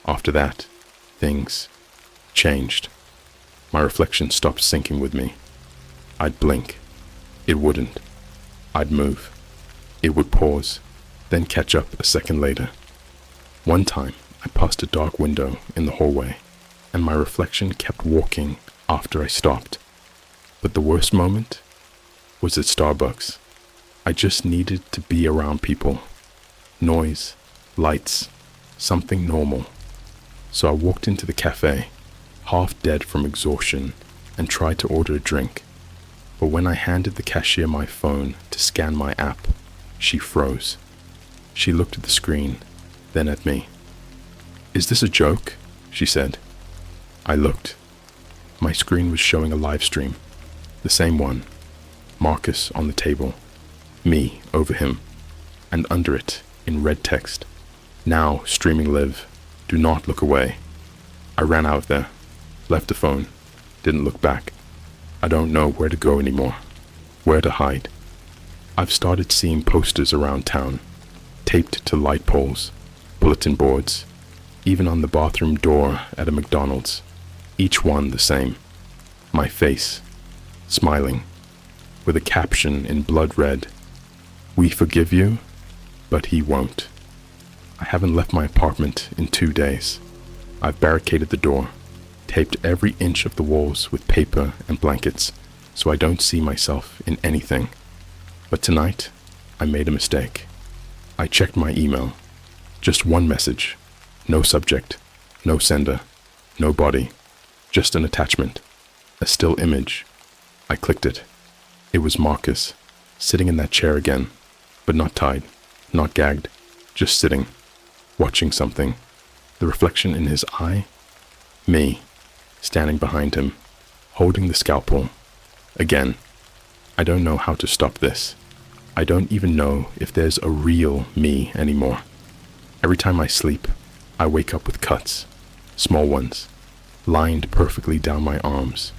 [SPEAKER 2] After that, things changed. My reflection stopped syncing with me. I'd blink. It wouldn't. I'd move. It would pause, then catch up a second later. One time, I passed a dark window in the hallway, and my reflection kept walking after I stopped. But the worst moment was at Starbucks. I just needed to be around people. Noise, lights, something normal. So I walked into the cafe, half dead from exhaustion, and tried to order a drink. But when I handed the cashier my phone to scan my app, she froze. She looked at the screen, then at me. "Is this a joke?" she said. I looked. My screen was showing a live stream. The same one. Marcus on the table. Me over him. And under it, in red text, "Now streaming live. Do not look away." I ran out of there. Left the phone. Didn't look back. I don't know where to go anymore. Where to hide. I've started seeing posters around town, taped to light poles, bulletin boards, even on the bathroom door at a McDonald's. Each one the same. My face, smiling, with a caption in blood red. "We forgive you, but he won't." I haven't left my apartment in 2 days. I've barricaded the door, taped every inch of the walls with paper and blankets so I don't see myself in anything. But tonight, I made a mistake. I checked my email. Just one message. No subject, no sender, no body. Just an attachment. A still image. I clicked it. It was Marcus, sitting in that chair again, but not tied, not gagged, just sitting, watching something. The reflection in his eye? Me, standing behind him, holding the scalpel. Again, I don't know how to stop this. I don't even know if there's a real me anymore. Every time I sleep, I wake up with cuts, small ones, lined perfectly down my arms,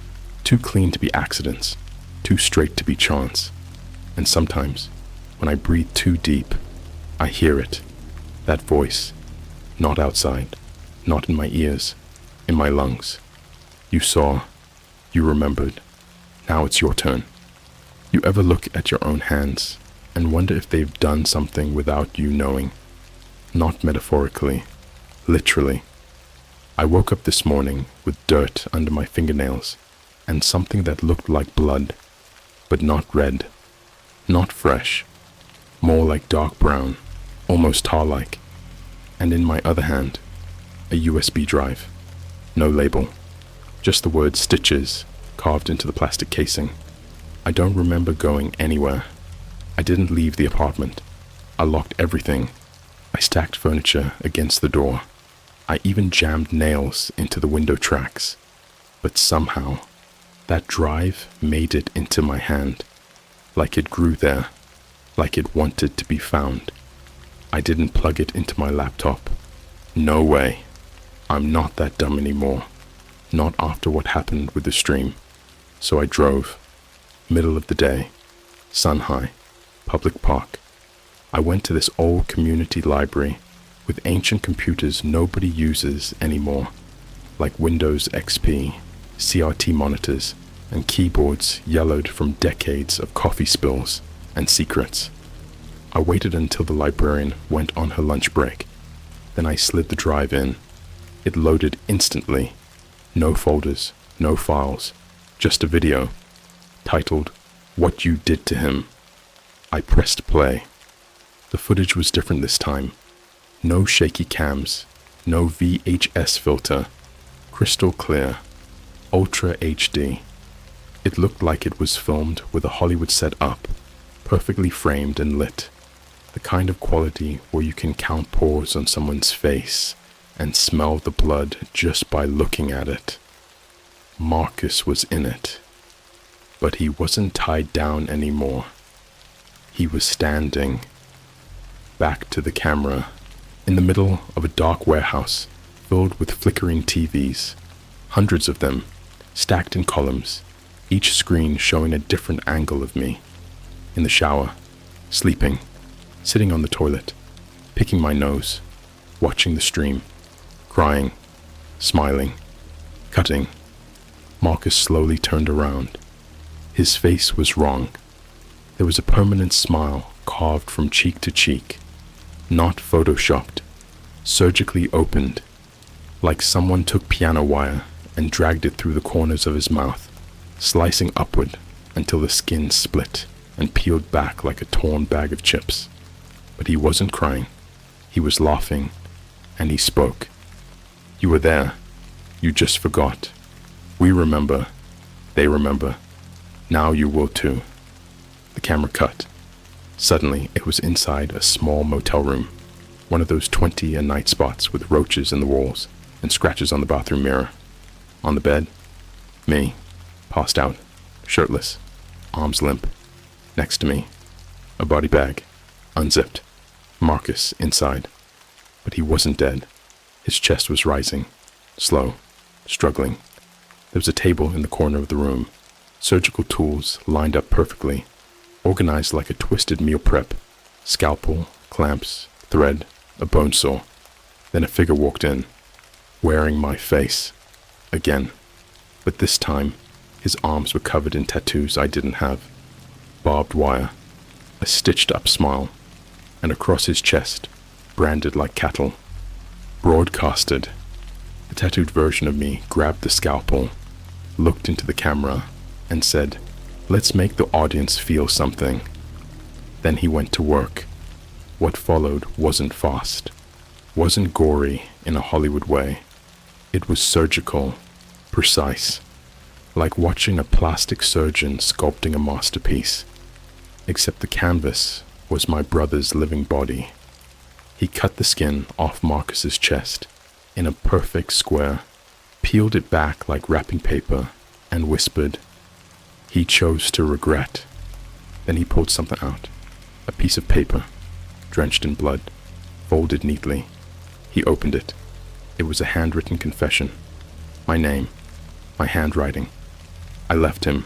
[SPEAKER 2] too clean to be accidents, too straight to be chance. And sometimes, when I breathe too deep, I hear it, that voice, not outside, not in my ears, in my lungs. You saw, you remembered, now it's your turn. You ever look at your own hands and wonder if they've done something without you knowing? Not metaphorically, literally. I woke up this morning with dirt under my fingernails and something that looked like blood, but not red, not fresh, more like dark brown, almost tar-like. And in my other hand, a USB drive, no label, just the word stitches carved into the plastic casing. I don't remember going anywhere. I didn't leave the apartment. I locked everything. I stacked furniture against the door. I even jammed nails into the window tracks. But somehow, that drive made it into my hand, like it grew there, like it wanted to be found. I didn't plug it into my laptop. No way. I'm not that dumb anymore. Not after what happened with the stream. So I drove. Middle of the day, sun high, public park. I went to this old community library with ancient computers nobody uses anymore, like Windows XP, CRT monitors, and keyboards yellowed from decades of coffee spills and secrets. I waited until the librarian went on her lunch break. Then I slid the drive in. It loaded instantly. No folders, no files, just a video titled, "What You Did to Him." I pressed play. The footage was different this time. No shaky cams, no VHS filter, crystal clear, Ultra HD. It looked like it was filmed with a Hollywood set up, perfectly framed and lit. The kind of quality where you can count pores on someone's face and smell the blood just by looking at it. Marcus was in it. But he wasn't tied down anymore. He was standing, back to the camera, in the middle of a dark warehouse filled with flickering TVs, hundreds of them, stacked in columns, each screen showing a different angle of me. In the shower, sleeping, sitting on the toilet, picking my nose, watching the stream, crying, smiling, cutting. Marcus slowly turned around. His face was wrong. There was a permanent smile carved from cheek to cheek, not photoshopped, surgically opened, like someone took piano wire and dragged it through the corners of his mouth, slicing upward until the skin split and peeled back like a torn bag of chips. But he wasn't crying. He was laughing, and he spoke. "You were there. You just forgot. We remember. They remember. Now you will too." The camera cut. Suddenly, it was inside a small motel room, one of those 20-a-night spots with roaches in the walls and scratches on the bathroom mirror. On the bed, me, passed out, shirtless, arms limp. Next to me, a body bag, unzipped. Marcus inside. But he wasn't dead. His chest was rising, slow, struggling. There was a table in the corner of the room, surgical tools lined up perfectly, organized like a twisted meal prep, scalpel, clamps, thread, a bone saw. Then a figure walked in, wearing my face, again. But this time, his arms were covered in tattoos I didn't have. Barbed wire, a stitched up smile, and across his chest, branded like cattle, broadcasted. The tattooed version of me grabbed the scalpel, looked into the camera, and said, "Let's make the audience feel something." Then he went to work. What followed wasn't fast, wasn't gory in a Hollywood way. It was surgical, precise, like watching a plastic surgeon sculpting a masterpiece. Except the canvas was my brother's living body. He cut the skin off Marcus's chest in a perfect square, peeled it back like wrapping paper, and whispered, He chose to regret. Then he pulled something out. A piece of paper, drenched in blood, folded neatly. He opened it. It was a handwritten confession. My name, my handwriting. I left him.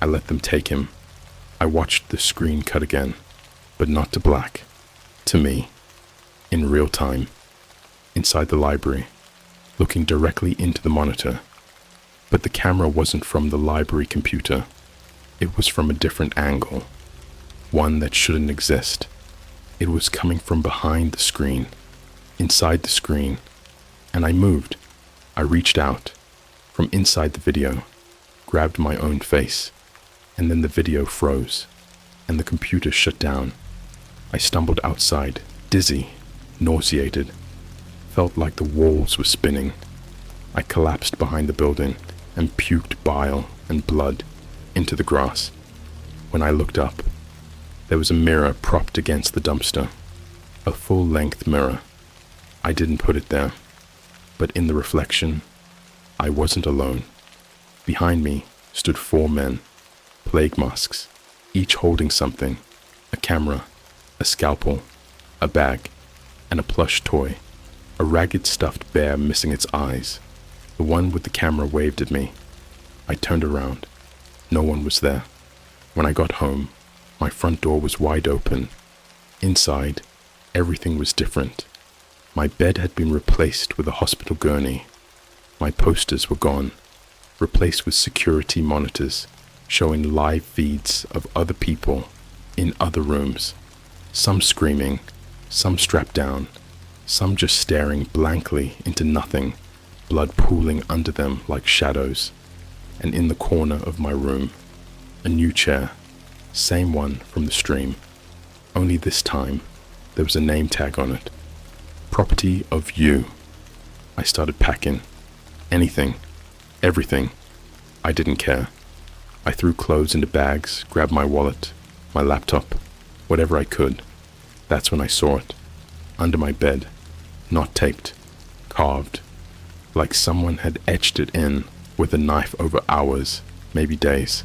[SPEAKER 2] I let them take him. I watched the screen cut again, but not to black. To me. In real time. Inside the library, looking directly into the monitor. But the camera wasn't from the library computer. It was from a different angle. One that shouldn't exist. It was coming from behind the screen, inside the screen, and I moved. I reached out, from inside the video, grabbed my own face, and then the video froze, and the computer shut down. I stumbled outside, dizzy, nauseated, felt like the walls were spinning. I collapsed behind the building and puked bile and blood into the grass. When I looked up, there was a mirror propped against the dumpster, a full-length mirror. I didn't put it there, but in the reflection, I wasn't alone. Behind me stood 4 men, plague masks, each holding something, a camera, a scalpel, a bag, and a plush toy, a ragged stuffed bear missing its eyes. The one with the camera waved at me. I turned around. No one was there. When I got home, my front door was wide open. Inside, everything was different. My bed had been replaced with a hospital gurney. My posters were gone, replaced with security monitors showing live feeds of other people in other rooms. Some screaming, some strapped down, some just staring blankly into nothing, blood pooling under them like shadows. And in the corner of my room, a new chair, same one from the stream, only this time there was a name tag on it. Property of you. I started packing. Anything. Everything. I didn't care. I threw clothes into bags, grabbed my wallet, my laptop, whatever I could. That's when I saw it. Under my bed. Not taped. Carved. Like someone had etched it in with a knife over hours, maybe days.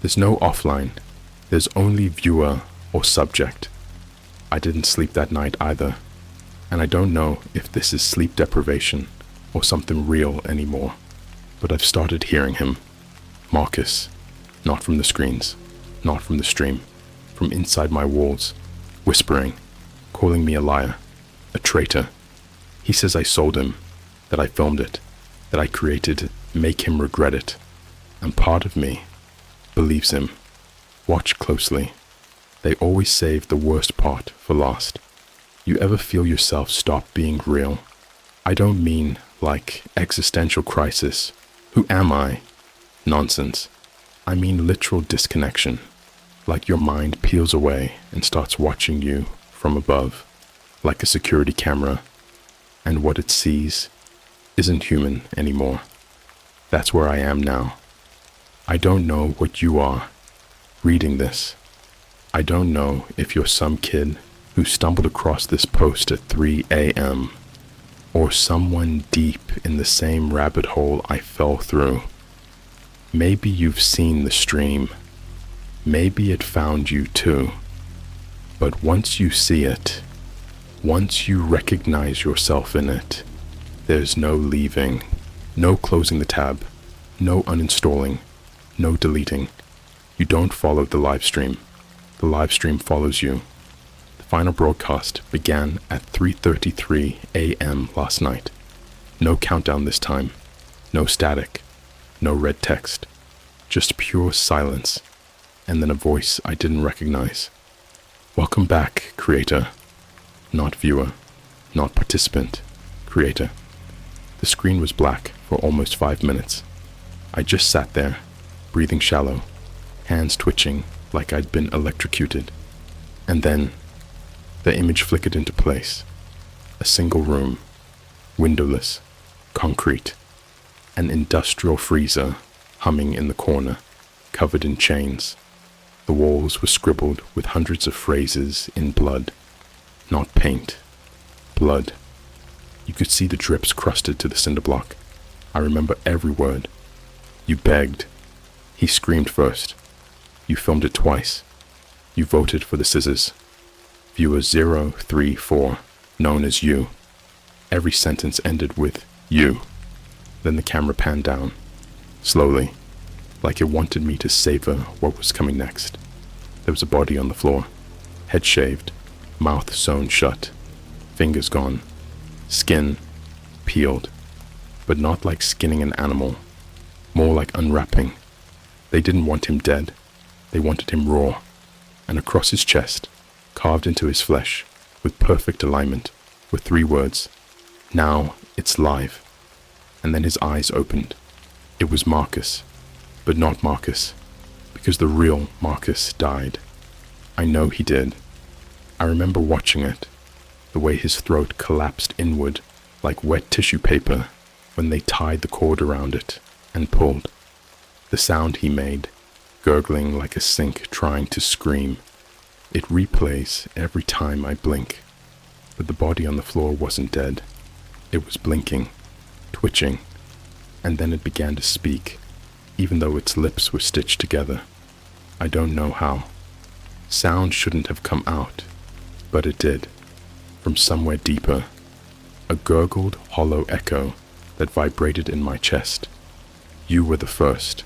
[SPEAKER 2] There's no offline. There's only viewer or subject. I didn't sleep that night either. And I don't know if this is sleep deprivation or something real anymore. But I've started hearing him. Marcus. Not from the screens. Not from the stream. From inside my walls. Whispering. Calling me a liar. A traitor. He says I sold him. That I filmed it. That I created make him regret it. And part of me believes him. Watch closely. They always save the worst part for last. You ever feel yourself stop being real? I don't mean like existential crisis. Who am I? Nonsense. I mean literal disconnection. Like your mind peels away and starts watching you from above, like a security camera, and what it sees isn't human anymore. That's where I am now. I don't know what you are reading this. I don't know if you're some kid who stumbled across this post at 3 a.m. or someone deep in the same rabbit hole I fell through. Maybe you've seen the stream. Maybe it found you too. But once you see it, once you recognize yourself in it, there's no leaving, no closing the tab, no uninstalling, no deleting. You don't follow the live stream. The live stream follows you. The final broadcast began at 3:33 a.m. last night. No countdown this time. No static. No red text. Just pure silence. And then a voice I didn't recognize. Welcome back, creator. Not viewer. Not participant. Creator. The screen was black for almost 5 minutes. I just sat there, breathing shallow, hands twitching like I'd been electrocuted. And then, the image flickered into place. A single room, windowless, concrete, an industrial freezer humming in the corner, covered in chains. The walls were scribbled with hundreds of phrases in blood, not paint, blood. You could see the drips crusted to the cinder block. I remember every word. You begged. He screamed first. You filmed it twice. You voted for the scissors. Viewer 034, known as you. Every sentence ended with you. Then the camera panned down, slowly, like it wanted me to savor what was coming next. There was a body on the floor, head shaved, mouth sewn shut, fingers gone, skin peeled, but not like skinning an animal, more like unwrapping. They didn't want him dead, they wanted him raw, and across his chest, carved into his flesh, with perfect alignment, were 3 words, "Now it's live." And then his eyes opened. It was Marcus, but not Marcus, because the real Marcus died. I know he did. I remember watching it, the way his throat collapsed inward like wet tissue paper when they tied the cord around it and pulled. The sound he made, gurgling like a sink trying to scream. It replays every time I blink. But the body on the floor wasn't dead. It was blinking, twitching, and then it began to speak, even though its lips were stitched together. I don't know how. Sound shouldn't have come out, but it did, from somewhere deeper, a gurgled, hollow echo that vibrated in my chest. You were the first.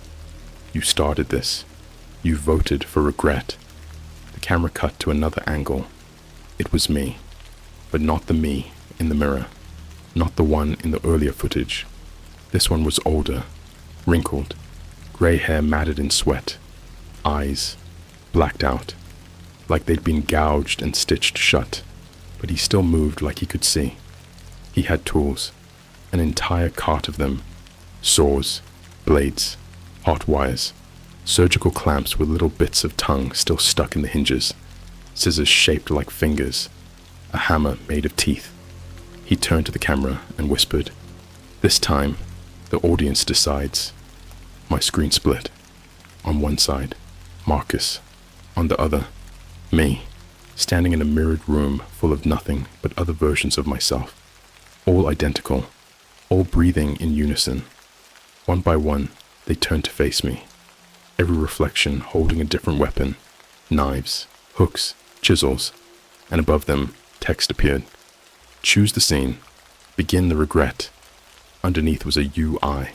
[SPEAKER 2] You started this. You voted for regret. The camera cut to another angle. It was me, but not the me in the mirror, not the one in the earlier footage. This one was older, wrinkled, gray hair matted in sweat, eyes blacked out, like they'd been gouged and stitched shut, but he still moved like he could see. He had tools, an entire cart of them, saws, blades, hot wires, surgical clamps with little bits of tongue still stuck in the hinges, scissors shaped like fingers, a hammer made of teeth. He turned to the camera and whispered, "This time, the audience decides." My screen split. On one side, Marcus. On the other, me, standing in a mirrored room full of nothing but other versions of myself, all identical, all breathing in unison. One by one, they turned to face me, every reflection holding a different weapon, knives, hooks, chisels, and above them, text appeared. Choose the scene. Begin the regret. Underneath was a UI,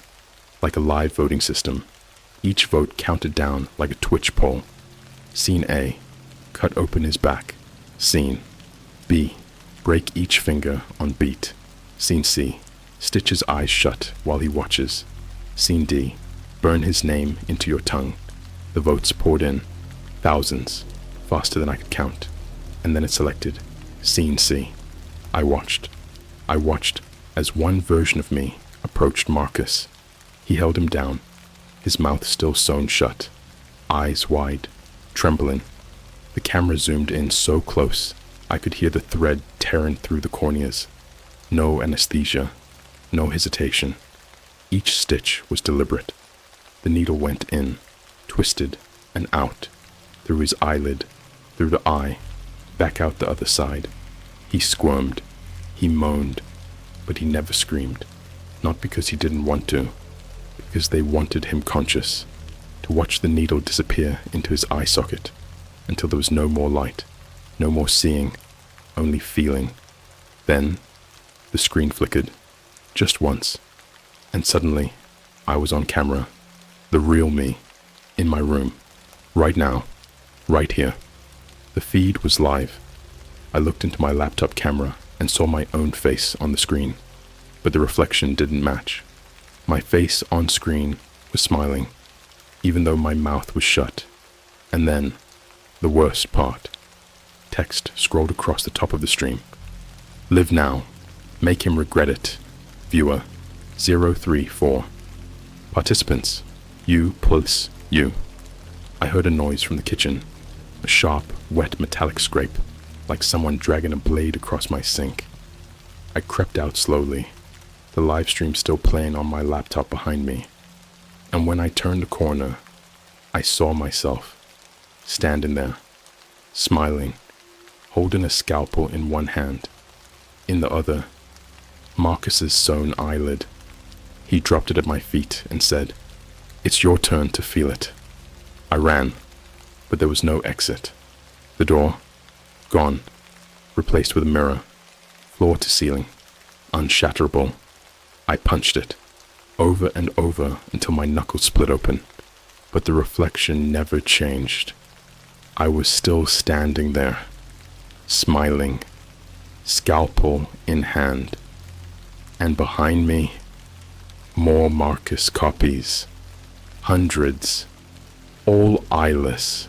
[SPEAKER 2] like a live voting system. Each vote counted down like a Twitch poll. Scene A, cut open his back. Scene B, break each finger on beat. Scene C, stitch his eyes shut while he watches. Scene D, burn his name into your tongue. The votes poured in, thousands, faster than I could count, and then it selected Scene C. I watched as one version of me approached Marcus. He held him down, his mouth still sewn shut, eyes wide, trembling. The camera zoomed in so close, I could hear the thread tearing through the corneas. No anesthesia, no hesitation. Each stitch was deliberate. The needle went in, twisted, and out, through his eyelid, through the eye, back out the other side. He squirmed, he moaned, but he never screamed. Not because he didn't want to, because they wanted him conscious, to watch the needle disappear into his eye socket, until there was no more light, no more seeing, only feeling. Then, the screen flickered, just once, and suddenly, I was on camera, the real me, in my room, right now, right here. The feed was live. I looked into my laptop camera and saw my own face on the screen, but the reflection didn't match. My face on screen was smiling, even though my mouth was shut. And then, the worst part. Text scrolled across the top of the stream. Live now. Make him regret it. Viewer 034. Participants, you plus you. I heard a noise from the kitchen, a sharp, wet metallic scrape, like someone dragging a blade across my sink. I crept out slowly, the live stream still playing on my laptop behind me. And when I turned the corner, I saw myself, standing there, smiling, holding a scalpel in one hand. In the other, Marcus's sewn eyelid. He dropped it at my feet and said, It's your turn to feel it. I ran, but there was no exit. The door, gone, replaced with a mirror, floor to ceiling, unshatterable. I punched it, over and over until my knuckles split open, but the reflection never changed. I was still standing there, smiling, scalpel in hand, and behind me, more Marcus copies, hundreds, all eyeless,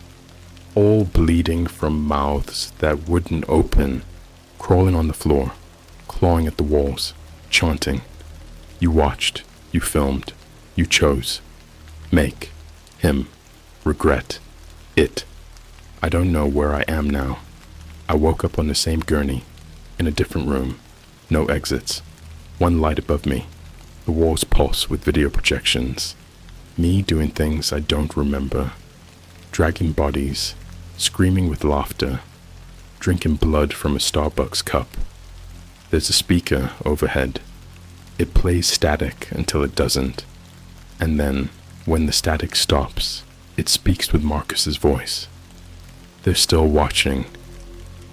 [SPEAKER 2] all bleeding from mouths that wouldn't open, crawling on the floor, clawing at the walls, chanting. You watched, you filmed, you chose. Make, him, regret, it. I don't know where I am now. I woke up on the same gurney, in a different room, no exits, one light above me. The walls pulse with video projections. Me doing things I don't remember. Dragging bodies, screaming with laughter, drinking blood from a Starbucks cup. There's a speaker overhead. It plays static until it doesn't. And then, when the static stops, it speaks with Marcus's voice. They're still watching.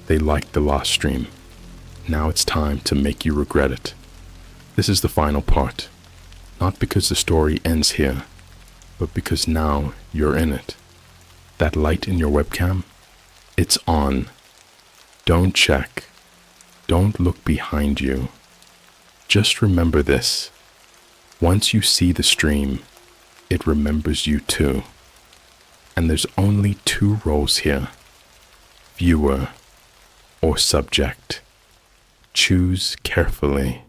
[SPEAKER 2] They liked the last stream. Now it's time to make you regret it. This is the final part. Not because the story ends here, but because now you're in it. That light in your webcam, it's on. Don't check. Don't look behind you. Just remember this. Once you see the stream, it remembers you too. And there's only two roles here. Viewer or subject. Choose carefully.